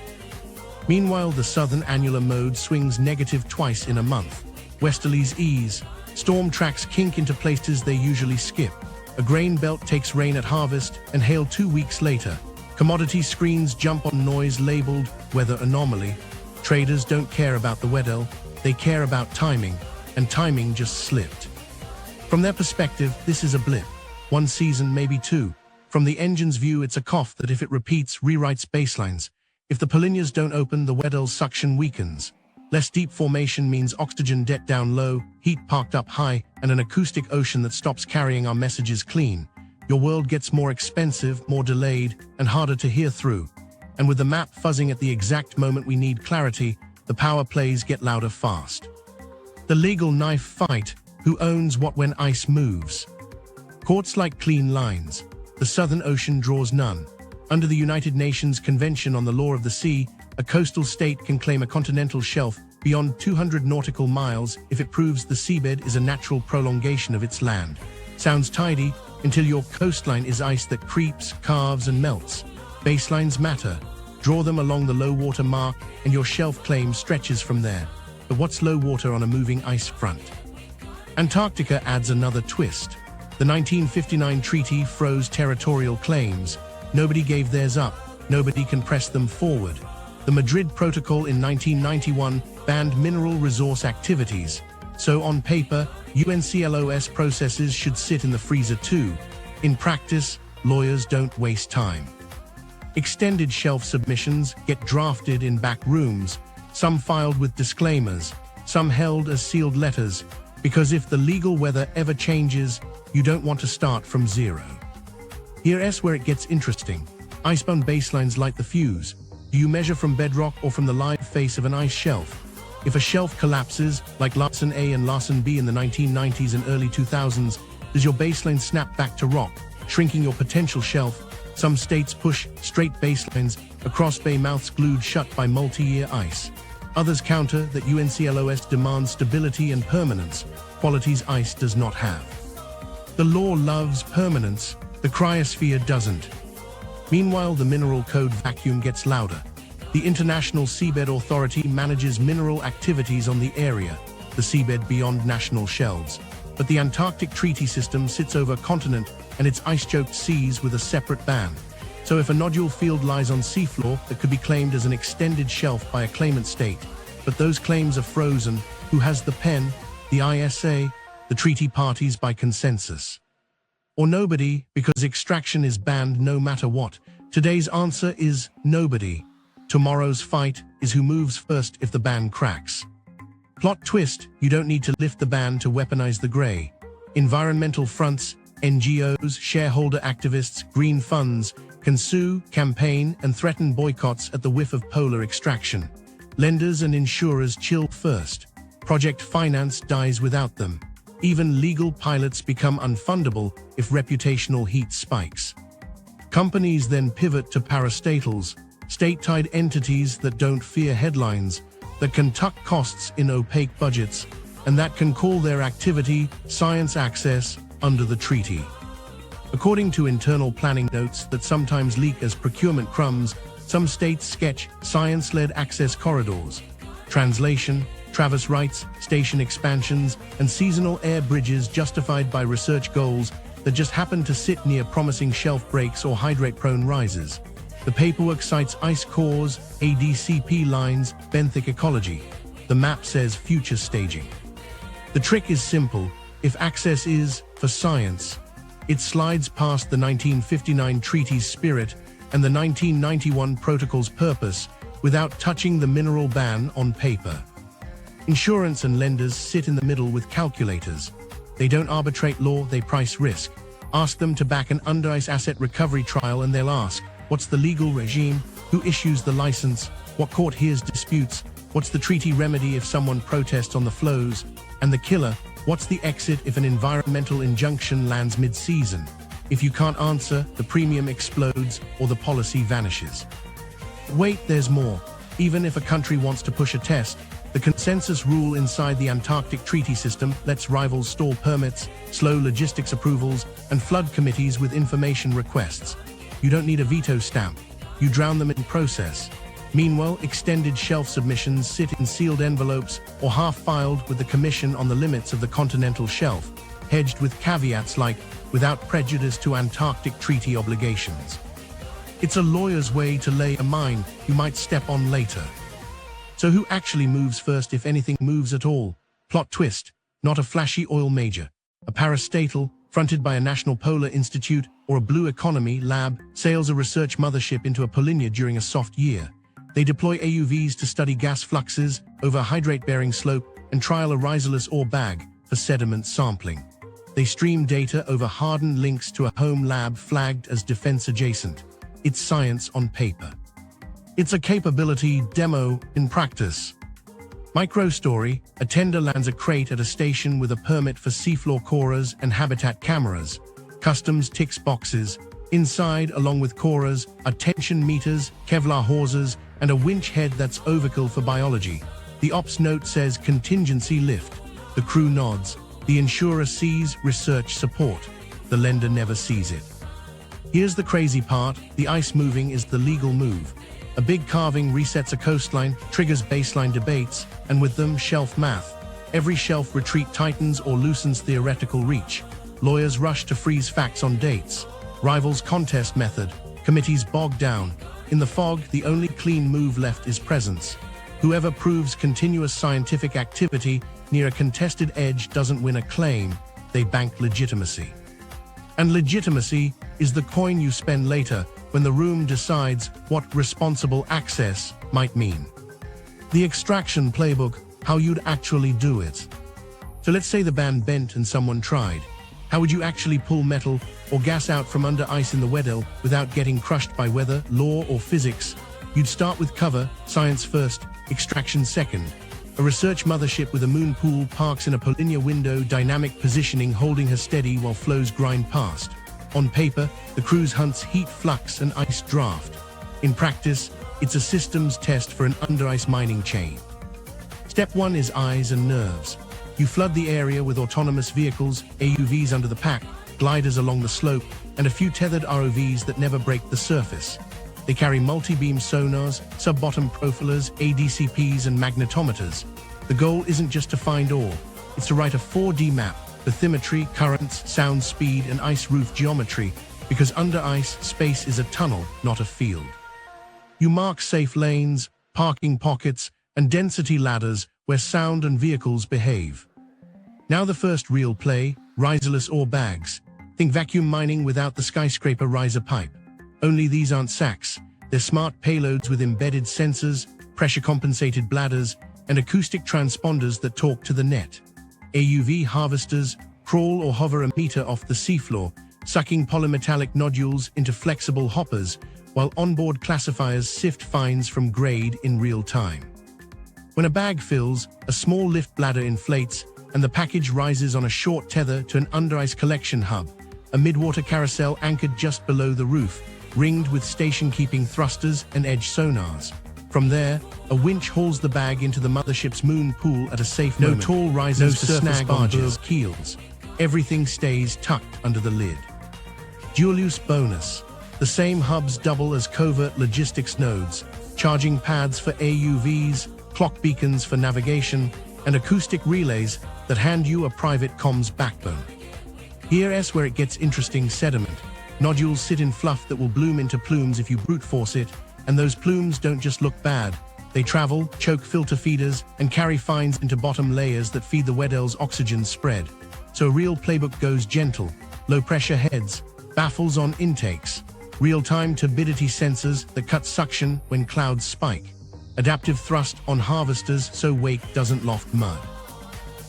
Meanwhile, the southern annular mode swings negative twice in a month. Westerlies ease. Storm tracks kink into places they usually skip. A grain belt takes rain at harvest and hail 2 weeks later. Commodity screens jump on noise labeled weather anomaly. Traders don't care about the Weddell, they care about timing, and timing just slipped. From their perspective, this is a blip. 1 season, maybe 2. From the engine's view, it's a cough that if it repeats, rewrites baselines. If the Polinias don't open, the Weddell's suction weakens. Less deep formation means oxygen debt down low, heat parked up high, and an acoustic ocean that stops carrying our messages clean. Your world gets more expensive, more delayed, and harder to hear through. And with the map fuzzing at the exact moment we need clarity, the power plays get louder fast. The legal knife fight, who owns what when ice moves? Courts like clean lines. The Southern Ocean draws none. Under the United Nations Convention on the Law of the Sea, a coastal state can claim a continental shelf beyond 200 nautical miles if it proves the seabed is a natural prolongation of its land. Sounds tidy until your coastline is ice that creeps, carves, and melts. Baselines matter. Draw them along the low water mark and your shelf claim stretches from there. But what's low water on a moving ice front? Antarctica adds another twist. The 1959 treaty froze territorial claims. Nobody gave theirs up. Nobody can press them forward. The Madrid Protocol in 1991 banned mineral resource activities. So on paper, UNCLOS processes should sit in the freezer too. In practice, lawyers don't waste time. Extended shelf submissions get drafted in back rooms, some filed with disclaimers, some held as sealed letters, because if the legal weather ever changes, you don't want to start from zero. Here's where it gets interesting. Icebound baselines light the fuse. Do you measure from bedrock or from the live face of an ice shelf? If a shelf collapses, like Larsen A and Larsen B in the 1990s and early 2000s, does your baseline snap back to rock, shrinking your potential shelf? Some states push straight baselines across bay mouths glued shut by multi-year ice. Others counter that UNCLOS demands stability and permanence, qualities ice does not have. The law loves permanence, the cryosphere doesn't. Meanwhile, the mineral code vacuum gets louder. The International Seabed Authority manages mineral activities on the area, the seabed beyond national shelves. But the Antarctic Treaty system sits over a continent and its ice-choked seas with a separate ban. So if a nodule field lies on seafloor, it could be claimed as an extended shelf by a claimant state. But those claims are frozen. Who has the pen? The ISA, the treaty parties by consensus. Or nobody, because extraction is banned no matter what. Today's answer is nobody. Tomorrow's fight is who moves first if the ban cracks. Plot twist, you don't need to lift the ban to weaponize the gray. Environmental fronts, NGOs, shareholder activists, green funds can sue, campaign, and threaten boycotts at the whiff of polar extraction. Lenders and insurers chill first. Project finance dies without them. Even legal pilots become unfundable if reputational heat spikes. Companies then pivot to parastatals, state-tied entities that don't fear headlines, that can tuck costs in opaque budgets, and that can call their activity science access under the treaty. According to internal planning notes that sometimes leak as procurement crumbs, some states sketch science-led access corridors. Translation: Traverse rights, station expansions, and seasonal air bridges justified by research goals that just happen to sit near promising shelf breaks or hydrate-prone rises. The paperwork cites ice cores, ADCP lines, benthic ecology. The map says future staging. The trick is simple. If access is for science, it slides past the 1959 treaty's spirit and the 1991 protocol's purpose without touching the mineral ban on paper. Insurance and lenders sit in the middle with calculators. They don't arbitrate law, they price risk. Ask them to back an under-ice asset recovery trial and they'll ask, what's the legal regime? Who issues the license? What court hears disputes? What's the treaty remedy if someone protests on the flows? And the killer, what's the exit if an environmental injunction lands mid-season? If you can't answer, the premium explodes or the policy vanishes. Wait, there's more. Even if a country wants to push a test, the consensus rule inside the Antarctic Treaty system lets rivals stall permits, slow logistics approvals, and flood committees with information requests. You don't need a veto stamp. You drown them in process. Meanwhile, extended shelf submissions sit in sealed envelopes or half-filed with the Commission on the limits of the continental shelf, hedged with caveats like, without prejudice to Antarctic Treaty obligations. It's a lawyer's way to lay a mine you might step on later. So who actually moves first if anything moves at all? Plot twist, not a flashy oil major. A parastatal, fronted by a National Polar Institute or a Blue Economy lab, sails a research mothership into a polynya during a soft year. They deploy AUVs to study gas fluxes over a hydrate-bearing slope and trial a Riserless ore bag for sediment sampling. They stream data over hardened links to a home lab flagged as defense adjacent. It's science on paper. It's a capability demo in practice. Micro story, a tender lands a crate at a station with a permit for seafloor corers and habitat cameras. Customs ticks boxes. Inside, along with corers, are tension meters, Kevlar hawsers, and a winch head that's overkill for biology. The ops note says contingency lift. The crew nods. The insurer sees research support. The lender never sees it. Here's the crazy part, the ice moving is the legal move. A big carving resets a coastline, triggers baseline debates, and with them, shelf math. Every shelf retreat tightens or loosens theoretical reach. Lawyers rush to freeze facts on dates. Rivals contest method. Committees bog down. In the fog, the only clean move left is presence. Whoever proves continuous scientific activity near a contested edge doesn't win a claim, they bank legitimacy. And legitimacy is the coin you spend later when the room decides what responsible access might mean. The extraction playbook, how you'd actually do it. So let's say the band bent and someone tried. How would you actually pull metal or gas out from under ice in the Weddell without getting crushed by weather, law, or physics? You'd start with cover, science first, extraction second. A research mothership with a moon pool parks in a polylinear window, dynamic positioning, holding her steady while flows grind past. On paper, the cruise hunts heat flux and ice draft. In practice, it's a systems test for an under-ice mining chain. Step 1 is eyes and nerves. You flood the area with autonomous vehicles, AUVs under the pack, gliders along the slope, and a few tethered ROVs that never break the surface. They carry multi-beam sonars, sub-bottom profilers, ADCPs, and magnetometers. The goal isn't just to find ore, it's to write a 4D map, bathymetry, currents, sound speed, and ice roof geometry, because under ice, space is a tunnel, not a field. You mark safe lanes, parking pockets, and density ladders where sound and vehicles behave. Now the first real play, riserless ore bags. Think vacuum mining without the skyscraper riser pipe. Only these aren't sacks. They're smart payloads with embedded sensors, pressure-compensated bladders, and acoustic transponders that talk to the net. AUV harvesters crawl or hover a meter off the seafloor, sucking polymetallic nodules into flexible hoppers, while onboard classifiers sift finds from grade in real time. When a bag fills, a small lift bladder inflates, and the package rises on a short tether to an under-ice collection hub, a midwater carousel anchored just below the roof, ringed with station-keeping thrusters and edge sonars. From there, a winch hauls the bag into the mothership's moon pool at a safe moment. No tall risers to snag barges, keels. Everything stays tucked under the lid. Dual-use bonus. The same hubs double as covert logistics nodes, charging pads for AUVs, clock beacons for navigation, and acoustic relays that hand you a private comms backbone. Here's where it gets interesting: sediment. Nodules sit in fluff that will bloom into plumes if you brute force it, and those plumes don't just look bad. They travel, choke filter feeders, and carry fines into bottom layers that feed the Weddell's oxygen spread. So real playbook goes gentle, low-pressure heads, baffles on intakes, real-time turbidity sensors that cut suction when clouds spike, adaptive thrust on harvesters so wake doesn't loft mud.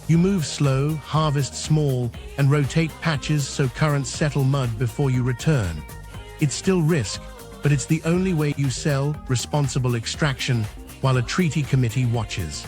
You move slow, harvest small, and rotate patches so currents settle mud before you return. It's still risk, but it's the only way you sell responsible extraction while a treaty committee watches.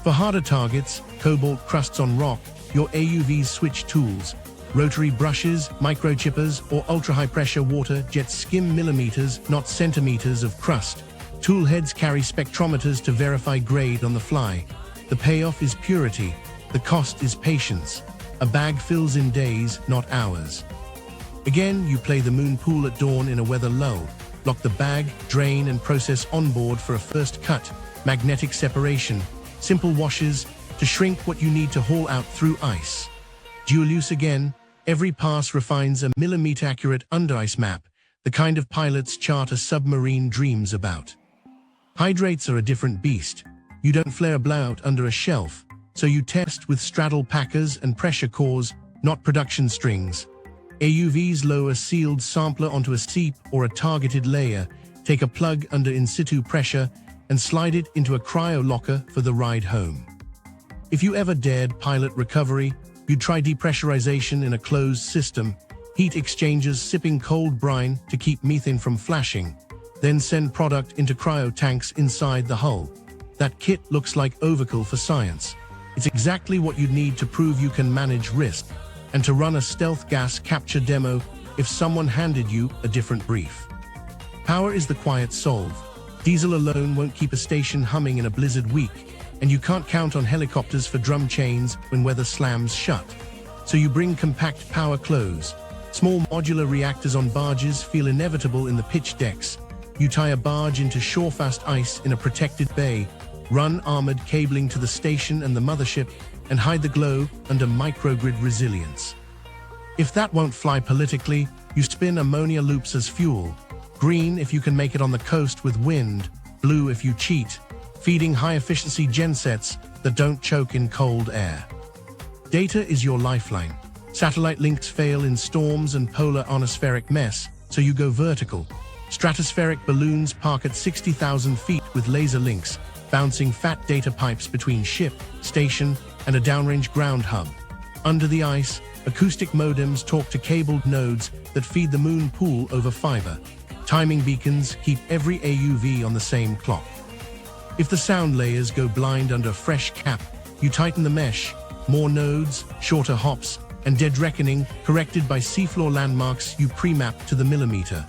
For harder targets, cobalt crusts on rock, your AUVs switch tools. Rotary brushes, microchippers, or ultra-high-pressure water jets skim millimeters, not centimeters of crust. Toolheads carry spectrometers to verify grade on the fly. The payoff is purity. The cost is patience. A bag fills in days, not hours. Again, you play the moon pool at dawn in a weather lull. Lock the bag, drain, and process onboard for a first cut. Magnetic separation. Simple washes to shrink what you need to haul out through ice. Dual use again. Every pass refines a millimeter-accurate under-ice map, the kind of pilots charter submarine dreams about. Hydrates are a different beast. You don't flare a blowout under a shelf, so you test with straddle packers and pressure cores, not production strings. AUVs lower a sealed sampler onto a seep or a targeted layer, take a plug under in-situ pressure, and slide it into a cryo locker for the ride home. If you ever dared pilot recovery, you'd try depressurization in a closed system, heat exchangers sipping cold brine to keep methane from flashing, then send product into cryo tanks inside the hull. That kit looks like overkill for science. It's exactly what you'd need to prove you can manage risk, and to run a stealth gas capture demo if someone handed you a different brief. Power is the quiet solve. Diesel alone won't keep a station humming in a blizzard week, and you can't count on helicopters for drum chains when weather slams shut. So you bring compact power close. Small modular reactors on barges feel inevitable in the pitch decks. You tie a barge into shore-fast ice in a protected bay, run armored cabling to the station and the mothership, and hide the glow under microgrid resilience. If that won't fly politically, you spin ammonia loops as fuel. Green if you can make it on the coast with wind, blue if you cheat, feeding high-efficiency gensets that don't choke in cold air. Data is your lifeline. Satellite links fail in storms and polar ionospheric mess, so you go vertical. Stratospheric balloons park at 60,000 feet with laser links, bouncing fat data pipes between ship, station, and a downrange ground hub. Under the ice, acoustic modems talk to cabled nodes that feed the moon pool over fiber. Timing beacons keep every AUV on the same clock. If the sound layers go blind under a fresh cap, you tighten the mesh. More nodes, shorter hops, and dead reckoning corrected by seafloor landmarks you pre-map to the millimeter.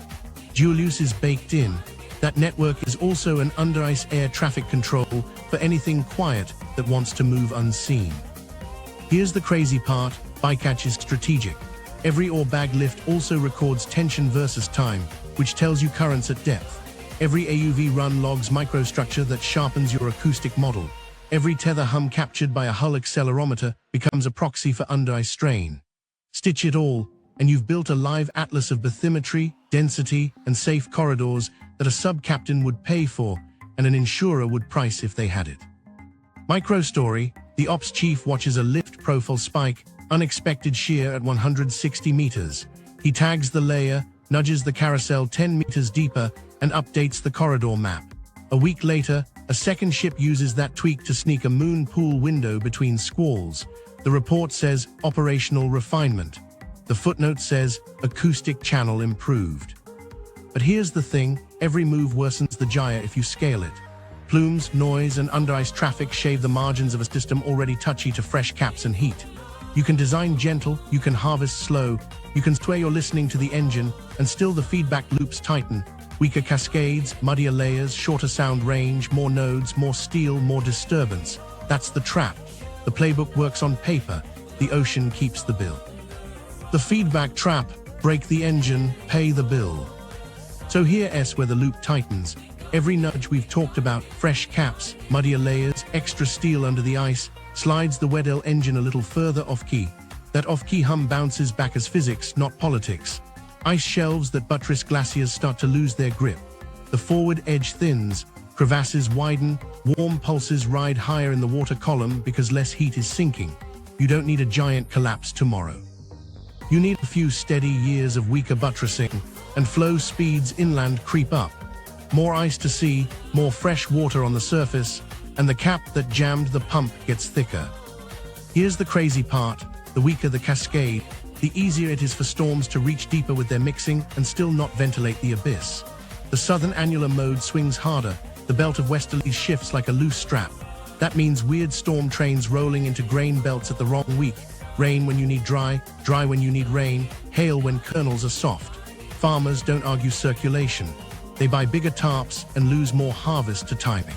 Dual use is baked in. That network is also an under-ice air traffic control for anything quiet that wants to move unseen. Here's the crazy part, bycatch is strategic. Every oar bag lift also records tension versus time, which tells you currents at depth. Every AUV run logs microstructure that sharpens your acoustic model. Every tether hum captured by a hull accelerometer becomes a proxy for under-ice strain. Stitch it all, and you've built a live atlas of bathymetry, density, and safe corridors that a sub-captain would pay for and an insurer would price if they had it. Microstory, the ops chief watches a lift profile spike, unexpected shear at 160 meters. He tags the layer, nudges the carousel 10 meters deeper, and updates the corridor map. A week later, a second ship uses that tweak to sneak a moon pool window between squalls. The report says operational refinement. The footnote says acoustic channel improved. But here's the thing, every move worsens the gyre if you scale it. Plumes, noise, and under-ice traffic shave the margins of a system already touchy to fresh caps and heat. You can design gentle, you can harvest slow, you can sway your listening to the engine, and still the feedback loops tighten. Weaker cascades, muddier layers, shorter sound range, more nodes, more steel, more disturbance. That's the trap. The playbook works on paper, the ocean keeps the bill. The feedback trap, break the engine, pay the bill. So here's where the loop tightens. Every nudge we've talked about, fresh caps, muddier layers, extra steel under the ice, slides the Weddell engine a little further off-key. That off-key hum bounces back as physics, not politics. Ice shelves that buttress glaciers start to lose their grip. The forward edge thins, crevasses widen, warm pulses ride higher in the water column because less heat is sinking. You don't need a giant collapse tomorrow. You need a few steady years of weaker buttressing, and flow speeds inland creep up. More ice to see, more fresh water on the surface, and the cap that jammed the pump gets thicker. Here's the crazy part, the weaker the cascade, the easier it is for storms to reach deeper with their mixing and still not ventilate the abyss. The southern annular mode swings harder, the belt of westerlies shifts like a loose strap. That means weird storm trains rolling into grain belts at the wrong week. Rain when you need dry, dry when you need rain, hail when kernels are soft. Farmers don't argue circulation. They buy bigger tarps and lose more harvest to timing.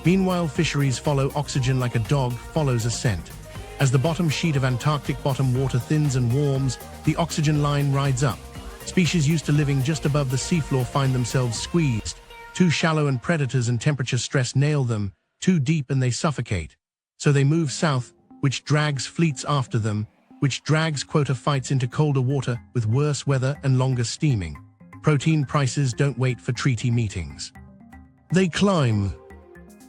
Meanwhile, fisheries follow oxygen like a dog follows a scent. As the bottom sheet of Antarctic bottom water thins and warms, the oxygen line rides up. Species used to living just above the seafloor find themselves squeezed. Too shallow and predators and temperature stress nail them, too deep and they suffocate. So they move south, which drags fleets after them, which drags quota fights into colder water with worse weather and longer steaming. Protein prices don't wait for treaty meetings. They climb.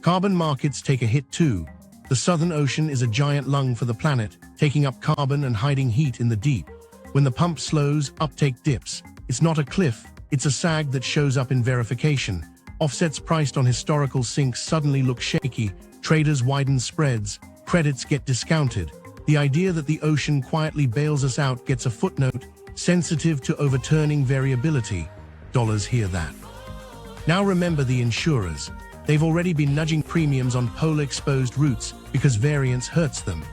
Carbon markets take a hit too. The Southern Ocean is a giant lung for the planet, taking up carbon and hiding heat in the deep. When the pump slows, uptake dips. It's not a cliff, it's a sag that shows up in verification. Offsets priced on historical sinks suddenly look shaky, traders widen spreads, credits get discounted. The idea that the ocean quietly bails us out gets a footnote, sensitive to overturning variability. Dollars hear that. Now remember the insurers. They've already been nudging premiums on polar exposed routes because variance hurts them.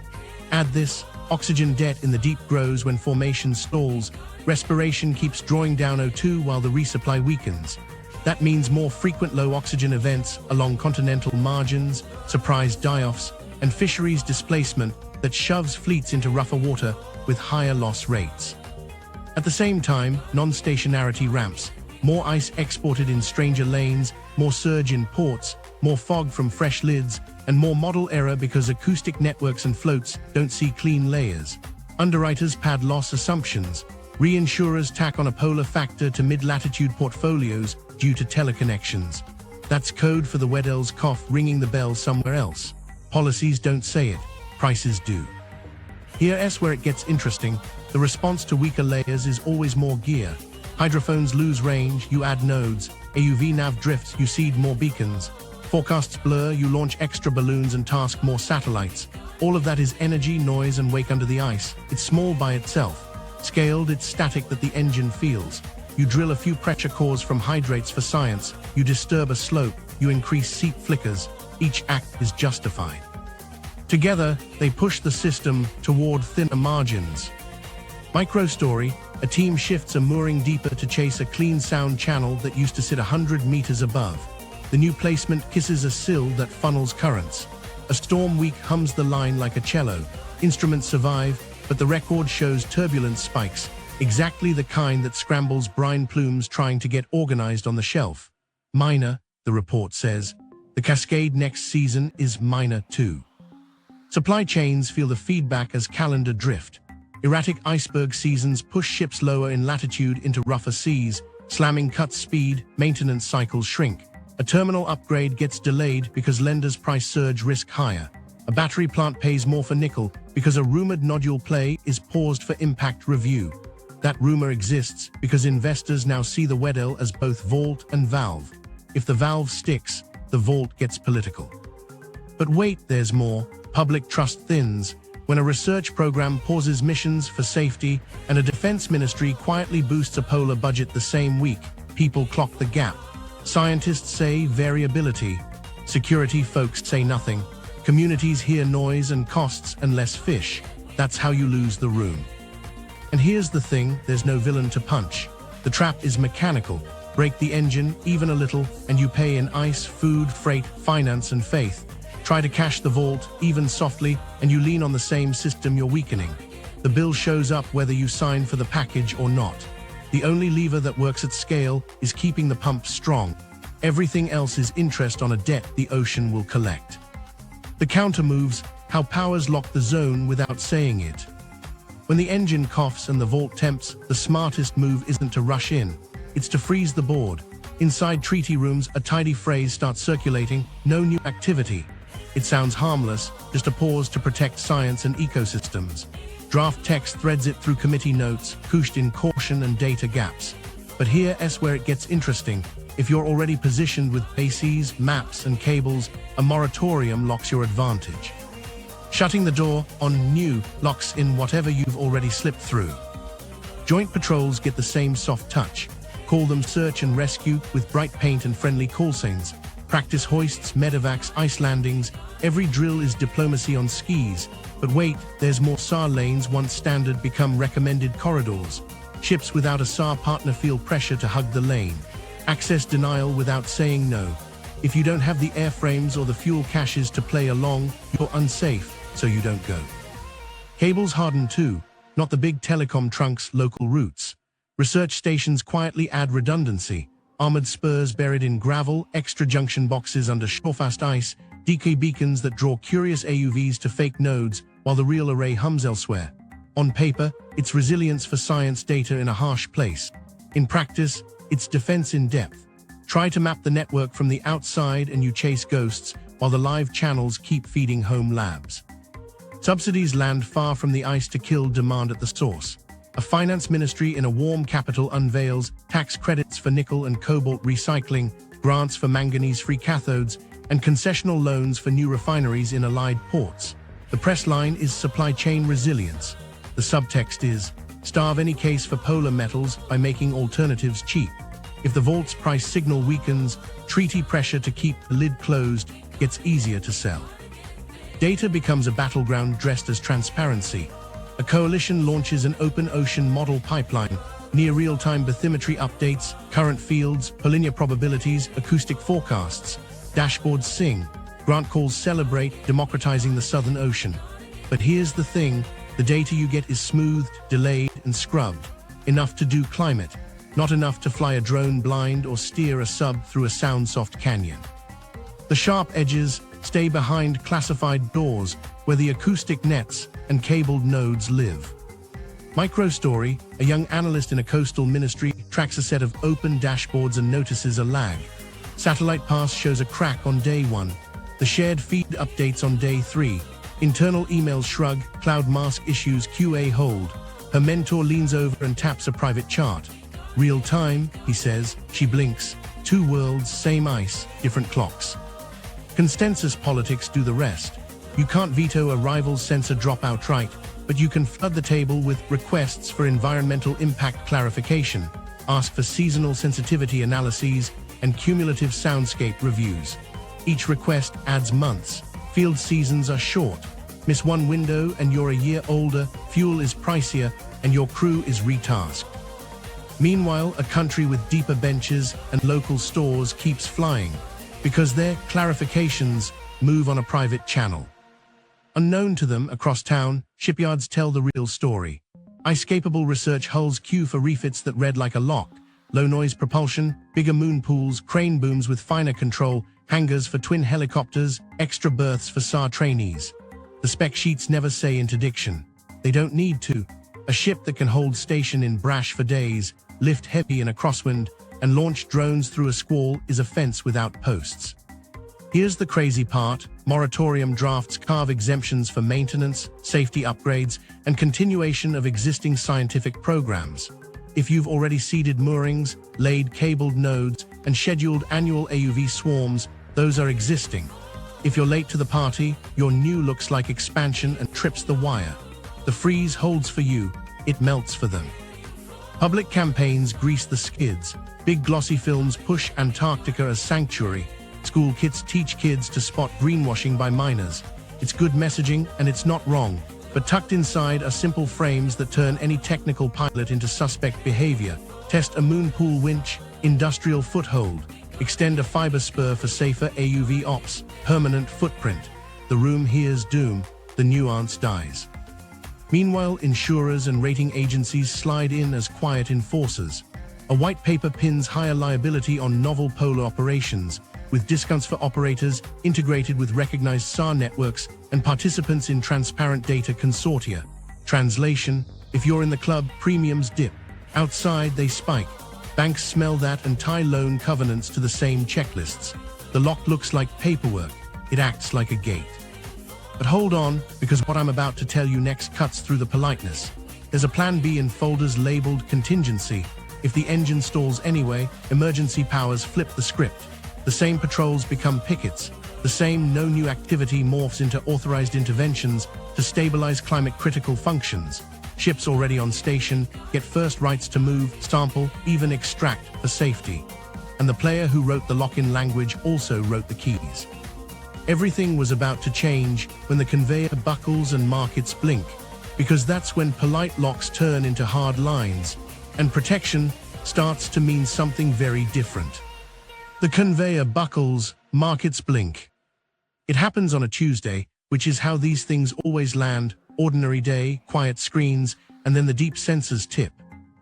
Add this, oxygen debt in the deep grows when formation stalls, respiration keeps drawing down O2 while the resupply weakens. That means more frequent low oxygen events along continental margins, surprise die-offs, and fisheries displacement that shoves fleets into rougher water with higher loss rates. At the same time, non-stationarity ramps, more ice exported in stranger lanes, more surge in ports, more fog from fresh lids, and more model error because acoustic networks and floats don't see clean layers. Underwriters pad loss assumptions. Reinsurers tack on a polar factor to mid-latitude portfolios due to teleconnections. That's code for the Weddell's cough ringing the bell somewhere else. Policies don't say it, prices do. Here's where it gets interesting. The response to weaker layers is always more gear. Hydrophones lose range, you add nodes. AUV nav drifts, you seed more beacons. Forecasts blur, you launch extra balloons and task more satellites. All of that is energy, noise, and wake under the ice. It's small by itself. Scaled, it's static that the engine feels. You drill a few pressure cores from hydrates for science. You disturb a slope. You increase seep flickers. Each act is justified. Together, they push the system toward thinner margins. Microstory, a team shifts a mooring deeper to chase a clean sound channel that used to sit 100 meters above. The new placement kisses a sill that funnels currents. A storm week hums the line like a cello. Instruments survive, but the record shows turbulence spikes, exactly the kind that scrambles brine plumes trying to get organized on the shelf. Minor, the report says. The cascade next season is minor too. Supply chains feel the feedback as calendar drift. Erratic iceberg seasons push ships lower in latitude into rougher seas, slamming cut speed, maintenance cycles shrink. A terminal upgrade gets delayed because lenders' price surge risk higher. A battery plant pays more for nickel because a rumored nodule play is paused for impact review. That rumor exists because investors now see the Weddell as both vault and valve. If the valve sticks, the vault gets political. But wait, there's more. Public trust thins. When a research program pauses missions for safety and a defense ministry quietly boosts a polar budget the same week, people clock the gap. Scientists say variability. Security folks say nothing. Communities hear noise and costs and less fish. That's how you lose the room. And here's the thing, there's no villain to punch. The trap is mechanical. Break the engine, even a little, and you pay in ice, food, freight, finance, and faith. Try to cash the vault, even softly, and you lean on the same system you're weakening. The bill shows up whether you sign for the package or not. The only lever that works at scale is keeping the pump strong. Everything else is interest on a debt the ocean will collect. The counter moves, how powers lock the zone without saying it. When the engine coughs and the vault tempts, the smartest move isn't to rush in. It's to freeze the board. Inside treaty rooms, a tidy phrase starts circulating, no new activity. It sounds harmless, just a pause to protect science and ecosystems. Draft text threads it through committee notes, couched in caution and data gaps. But here's where it gets interesting. If you're already positioned with bases, maps, and cables, a moratorium locks your advantage. Shutting the door on new locks in whatever you've already slipped through. Joint patrols get the same soft touch. Call them search and rescue with bright paint and friendly call signs. Practice hoists, medevacs, ice landings. Every drill is diplomacy on skis. But wait, there's more SAR lanes once standard become recommended corridors. Ships without a SAR partner feel pressure to hug the lane. Access denial without saying no. If you don't have the airframes or the fuel caches to play along, you're unsafe, so you don't go. Cables harden too, not the big telecom trunks, local routes. Research stations quietly add redundancy. Armored spurs buried in gravel, extra junction boxes under shorefast ice, decoy beacons that draw curious AUVs to fake nodes while the real array hums elsewhere. On paper, it's resilience for science data in a harsh place. In practice, it's defense in depth. Try to map the network from the outside and you chase ghosts while the live channels keep feeding home labs. Subsidies land far from the ice to kill demand at the source. A finance ministry in a warm capital unveils tax credits for nickel and cobalt recycling, grants for manganese-free cathodes, and concessional loans for new refineries in allied ports. The press line is supply chain resilience. The subtext is, starve any case for polar metals by making alternatives cheap. If the vault's price signal weakens, treaty pressure to keep the lid closed gets easier to sell. Data becomes a battleground dressed as transparency. A coalition launches an open ocean model pipeline, near real-time bathymetry updates, current fields, polynya probabilities, acoustic forecasts. Dashboards sing, grant calls celebrate, democratizing the Southern Ocean. But here's the thing, the data you get is smoothed, delayed, and scrubbed. Enough to do climate, not enough to fly a drone blind or steer a sub through a sound-soft canyon. The sharp edges stay behind classified doors where the acoustic nets and cabled nodes live. Microstory, a young analyst in a coastal ministry, tracks a set of open dashboards and notices a lag. Satellite pass shows a crack on day 1. The shared feed updates on day 3. Internal emails shrug, cloud mask issues QA hold. Her mentor leans over and taps a private chart. Real time, he says. She blinks. 2 worlds, same ice, different clocks. Consensus politics do the rest. You can't veto a rival's sensor drop outright, but you can flood the table with requests for environmental impact clarification, ask for seasonal sensitivity analyses, and cumulative soundscape reviews. Each request adds months. Field seasons are short. Miss one window and you're a year older, fuel is pricier, and your crew is retasked. Meanwhile, a country with deeper benches and local stores keeps flying, because their clarifications move on a private channel. Unknown to them, across town, shipyards tell the real story. Ice-capable research hulls queue for refits that read like a lock. Low-noise propulsion, bigger moon pools, crane booms with finer control, hangars for twin helicopters, extra berths for SAR trainees. The spec sheets never say interdiction. They don't need to. A ship that can hold station in brash for days, lift heavy in a crosswind, and launch drones through a squall is a fence without posts. Here's the crazy part. Moratorium drafts carve exemptions for maintenance, safety upgrades, and continuation of existing scientific programs. If you've already seeded moorings, laid cabled nodes, and scheduled annual AUV swarms, those are existing. If you're late to the party, your new looks like expansion and trips the wire. The freeze holds for you, it melts for them. Public campaigns grease the skids. Big glossy films push Antarctica as sanctuary. School kits teach kids to spot greenwashing by miners. It's good messaging and it's not wrong, but tucked inside are simple frames that turn any technical pilot into suspect behavior. Test a moon pool winch, industrial foothold. Extend a fiber spur for safer AUV ops, permanent footprint. The room hears doom, the nuance dies. Meanwhile, insurers and rating agencies slide in as quiet enforcers. A white paper pins higher liability on novel polar operations, with discounts for operators integrated with recognized SAR networks and participants in transparent data consortia. Translation: if you're in the club, premiums dip. Outside, they spike. Banks smell that and tie loan covenants to the same checklists. The lock looks like paperwork. It acts like a gate. But hold on, because what I'm about to tell you next cuts through the politeness. There's a plan B in folders labeled contingency. If the engine stalls anyway, emergency powers flip the script. The same patrols become pickets. The same no new activity morphs into authorized interventions to stabilize climate-critical functions. Ships already on station get first rights to move, sample, even extract for safety. And the player who wrote the lock-in language also wrote the keys. Everything was about to change when the conveyor buckles and markets blink, because that's when polite locks turn into hard lines, and protection starts to mean something very different. The conveyor buckles, markets blink. It happens on a Tuesday, which is how these things always land. Ordinary day, quiet screens, and then the deep sensors tip.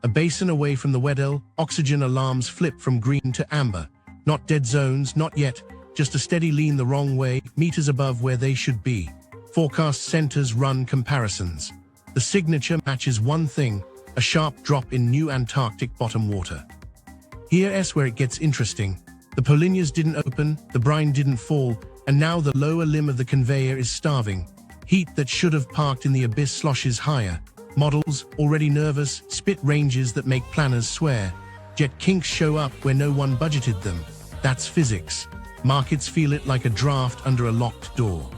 A basin away from the Weddell, oxygen alarms flip from green to amber. Not dead zones, not yet, just a steady lean the wrong way, meters above where they should be. Forecast centers run comparisons. The signature matches one thing: a sharp drop in new Antarctic bottom water. Here's where it gets interesting. The polinyas didn't open, the brine didn't fall, and now the lower limb of the conveyor is starving. Heat that should have parked in the abyss sloshes higher. Models, already nervous, spit ranges that make planners swear. Jet kinks show up where no one budgeted them. That's physics. Markets feel it like a draft under a locked door.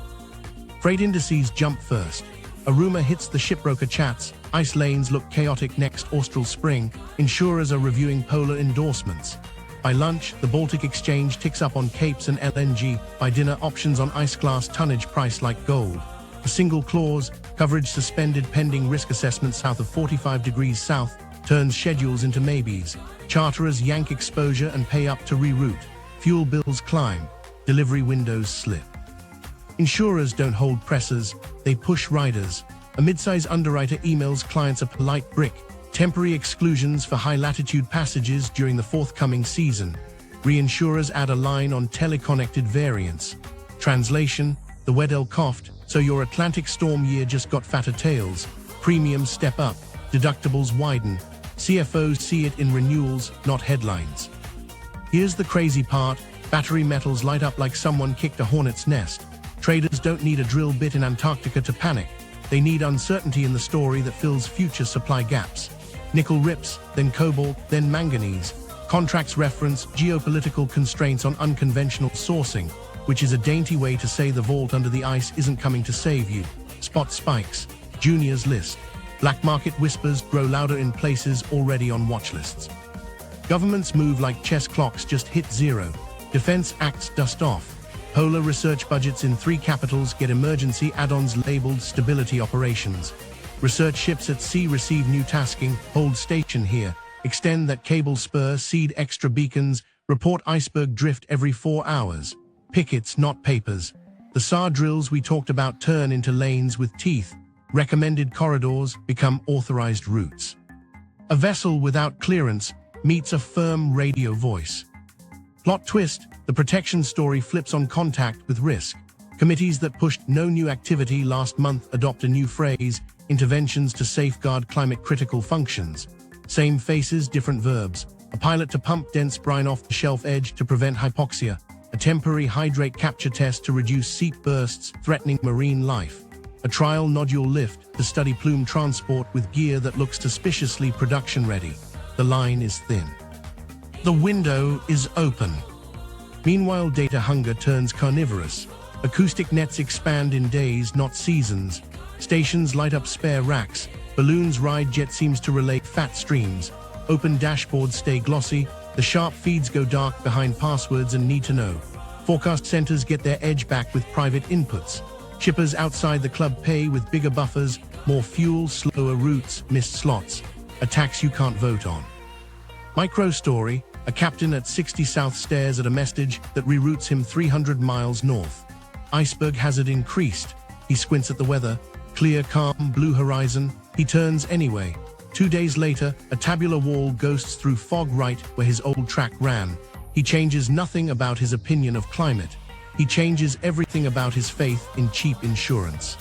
Freight indices jump first. A rumor hits the shipbroker chats. Ice lanes look chaotic next austral spring. Insurers are reviewing polar endorsements. By lunch, the Baltic exchange ticks up on capes and LNG. By dinner, options on ice class tonnage price like gold. A single clause, coverage suspended pending risk assessment south of 45 degrees south, turns schedules into maybes. Charterers yank exposure and pay up to reroute. Fuel bills climb. Delivery windows slip. Insurers don't hold pressers, they push riders. A midsize underwriter emails clients a polite brick. Temporary exclusions for high-latitude passages during the forthcoming season. Reinsurers add a line on teleconnected variants. Translation: the Weddell coughed, so your Atlantic storm year just got fatter tails. Premiums step up, deductibles widen. CFOs see it in renewals, not headlines. Here's the crazy part: battery metals light up like someone kicked a hornet's nest. Traders don't need a drill bit in Antarctica to panic. They need uncertainty in the story that fills future supply gaps. Nickel rips, then cobalt, then manganese. Contracts reference geopolitical constraints on unconventional sourcing, which is a dainty way to say the vault under the ice isn't coming to save you. Spot spikes. Juniors list. Black market whispers grow louder in places already on watch lists. Governments move like chess clocks just hit zero. Defense acts dust off. Polar research budgets in 3 capitals get emergency add-ons labeled stability operations. Research ships at sea receive new tasking, hold station here, extend that cable spur, seed extra beacons, report iceberg drift every 4 hours. Pickets, not papers. The SAR drills we talked about turn into lanes with teeth. Recommended corridors become authorized routes. A vessel without clearance meets a firm radio voice. Plot twist, the protection story flips on contact with risk. Committees that pushed no new activity last month adopt a new phrase, interventions to safeguard climate-critical functions. Same faces, different verbs. A pilot to pump dense brine off the shelf edge to prevent hypoxia. A temporary hydrate capture test to reduce seep bursts threatening marine life. A trial nodule lift to study plume transport with gear that looks suspiciously production-ready. The line is thin. The window is open. Meanwhile, data hunger turns carnivorous. Acoustic nets expand in days, not seasons. Stations light up spare racks. Balloons ride jet seems to relate fat streams. Open dashboards stay glossy. The sharp feeds go dark behind passwords and need to know. Forecast centers get their edge back with private inputs. Shippers outside the club pay with bigger buffers, more fuel, slower routes, missed slots. A tax you can't vote on. Micro story, a captain at 60 South stares at a message that reroutes him 300 miles north. Iceberg hazard increased. He squints at the weather. Clear, calm, blue horizon. He turns anyway. 2 days later, a tabular wall ghosts through fog right where his old track ran. He changes nothing about his opinion of climate. He changes everything about his faith in cheap insurance.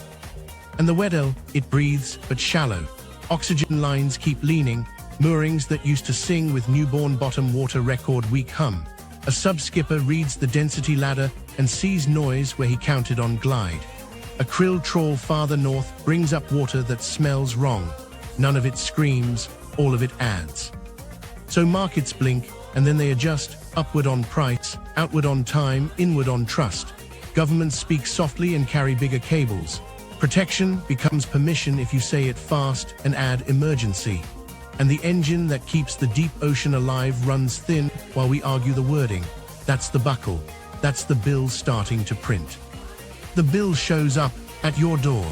And the Weddell, it breathes, but shallow. Oxygen lines keep leaning. Moorings that used to sing with newborn bottom water record weak hum. A sub-skipper reads the density ladder and sees noise where he counted on glide. A krill trawl farther north brings up water that smells wrong. None of it screams, all of it adds. So markets blink, and then they adjust, upward on price, outward on time, inward on trust. Governments speak softly and carry bigger cables. Protection becomes permission if you say it fast and add emergency. And the engine that keeps the deep ocean alive runs thin while we argue the wording. That's the buckle. That's the bill starting to print. The bill shows up at your door.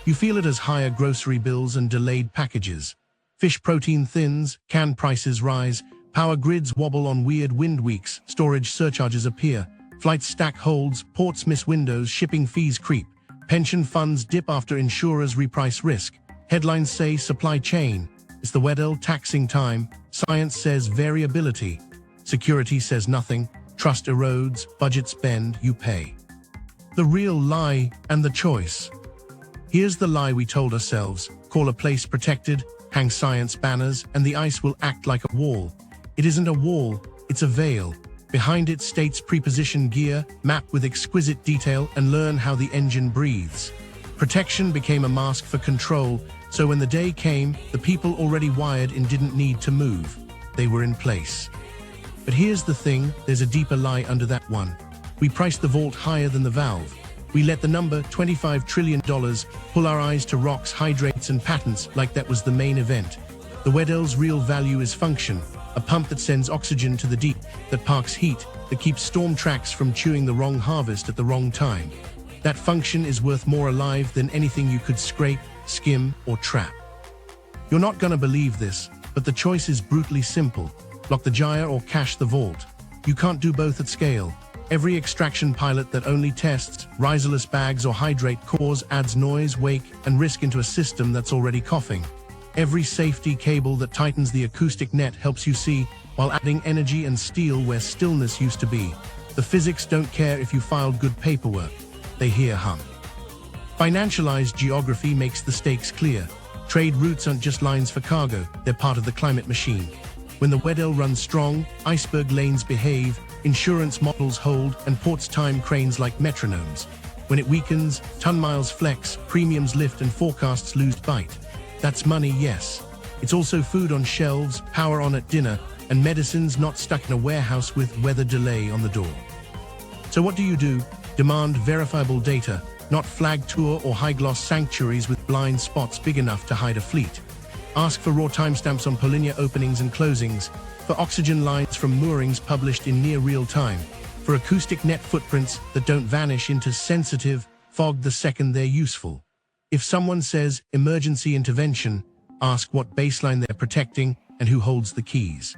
You feel it as higher grocery bills and delayed packages. Fish protein thins, can prices rise, power grids wobble on weird wind weeks, storage surcharges appear, flights stack holds, ports miss windows, shipping fees creep, pension funds dip after insurers reprice risk, headlines say supply chain. It's the Weddell taxing time. Science says variability. Security says nothing. Trust erodes, budgets bend, you pay. The real lie and the choice. Here's the lie we told ourselves. Call a place protected, hang science banners, and the ice will act like a wall. It isn't a wall, it's a veil. Behind it states preposition gear, map with exquisite detail, and learn how the engine breathes. Protection became a mask for control, so when the day came, the people already wired in didn't need to move. They were in place. But here's the thing, there's a deeper lie under that one. We priced the vault higher than the valve. We let the number, $25 trillion, pull our eyes to rocks, hydrates, and patents like that was the main event. The Weddell's real value is function, a pump that sends oxygen to the deep, that parks heat, that keeps storm tracks from chewing the wrong harvest at the wrong time. That function is worth more alive than anything you could scrape, skim, or trap. You're not gonna believe this, but the choice is brutally simple. Lock the gyre or cache the vault. You can't do both at scale. Every extraction pilot that only tests riserless bags or hydrate cores adds noise, wake, and risk into a system that's already coughing. Every safety cable that tightens the acoustic net helps you see, while adding energy and steel where stillness used to be. The physics don't care if you filed good paperwork. They hear hum. Financialized geography makes the stakes clear. Trade routes aren't just lines for cargo, they're part of the climate machine. When the Weddell runs strong, iceberg lanes behave, insurance models hold, and ports time cranes like metronomes. When it weakens, ton miles flex, premiums lift, and forecasts lose bite. That's money, yes, It's also food on shelves, power on at dinner, and medicines not stuck in a warehouse with weather delay on the door. So what do? Demand verifiable data, not flag tour or high-gloss sanctuaries with blind spots big enough to hide a fleet. Ask for raw timestamps on Polinia openings and closings, for oxygen lines from moorings published in near real time, for acoustic net footprints that don't vanish into sensitive fog the second they're useful. If someone says emergency intervention, ask what baseline they're protecting and who holds the keys.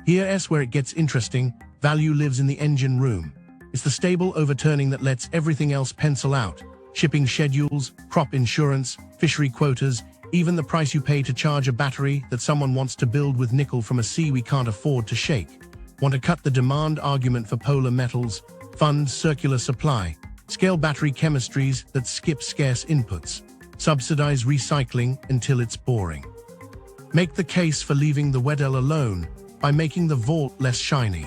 Here's where it gets interesting. Value lives in the engine room. It's the stable overturning that lets everything else pencil out. Shipping schedules, crop insurance, fishery quotas, even the price you pay to charge a battery that someone wants to build with nickel from a sea we can't afford to shake. Want to cut the demand argument for polar metals? Fund circular supply. Scale battery chemistries that skip scarce inputs. Subsidize recycling until it's boring. Make the case for leaving the Weddell alone by making the vault less shiny.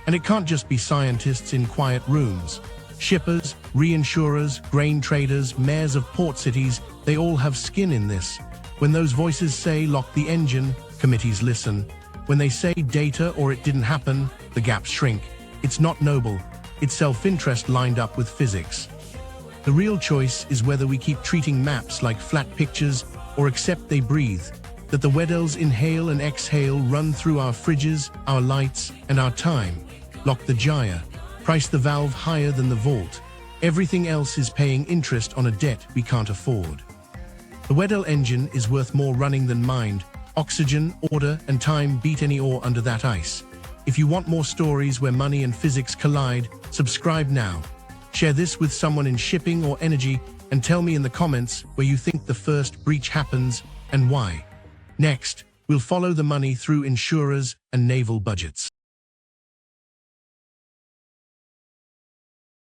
And it can't just be scientists in quiet rooms. Shippers, reinsurers, grain traders, mayors of port cities, they all have skin in this. When those voices say lock the engine, committees listen. When they say data or it didn't happen, the gaps shrink. It's not noble. It's self-interest lined up with physics. The real choice is whether we keep treating maps like flat pictures or accept they breathe, that the Weddells inhale and exhale run through our fridges, our lights, and our time. Lock the gyre. Price the valve higher than the vault. Everything else is paying interest on a debt we can't afford. The Weddell engine is worth more running than mind. Oxygen, order, and time beat any ore under that ice. If you want more stories where money and physics collide, subscribe now. Share this with someone in shipping or energy and tell me in the comments where you think the first breach happens and why. Next, we'll follow the money through insurers and naval budgets.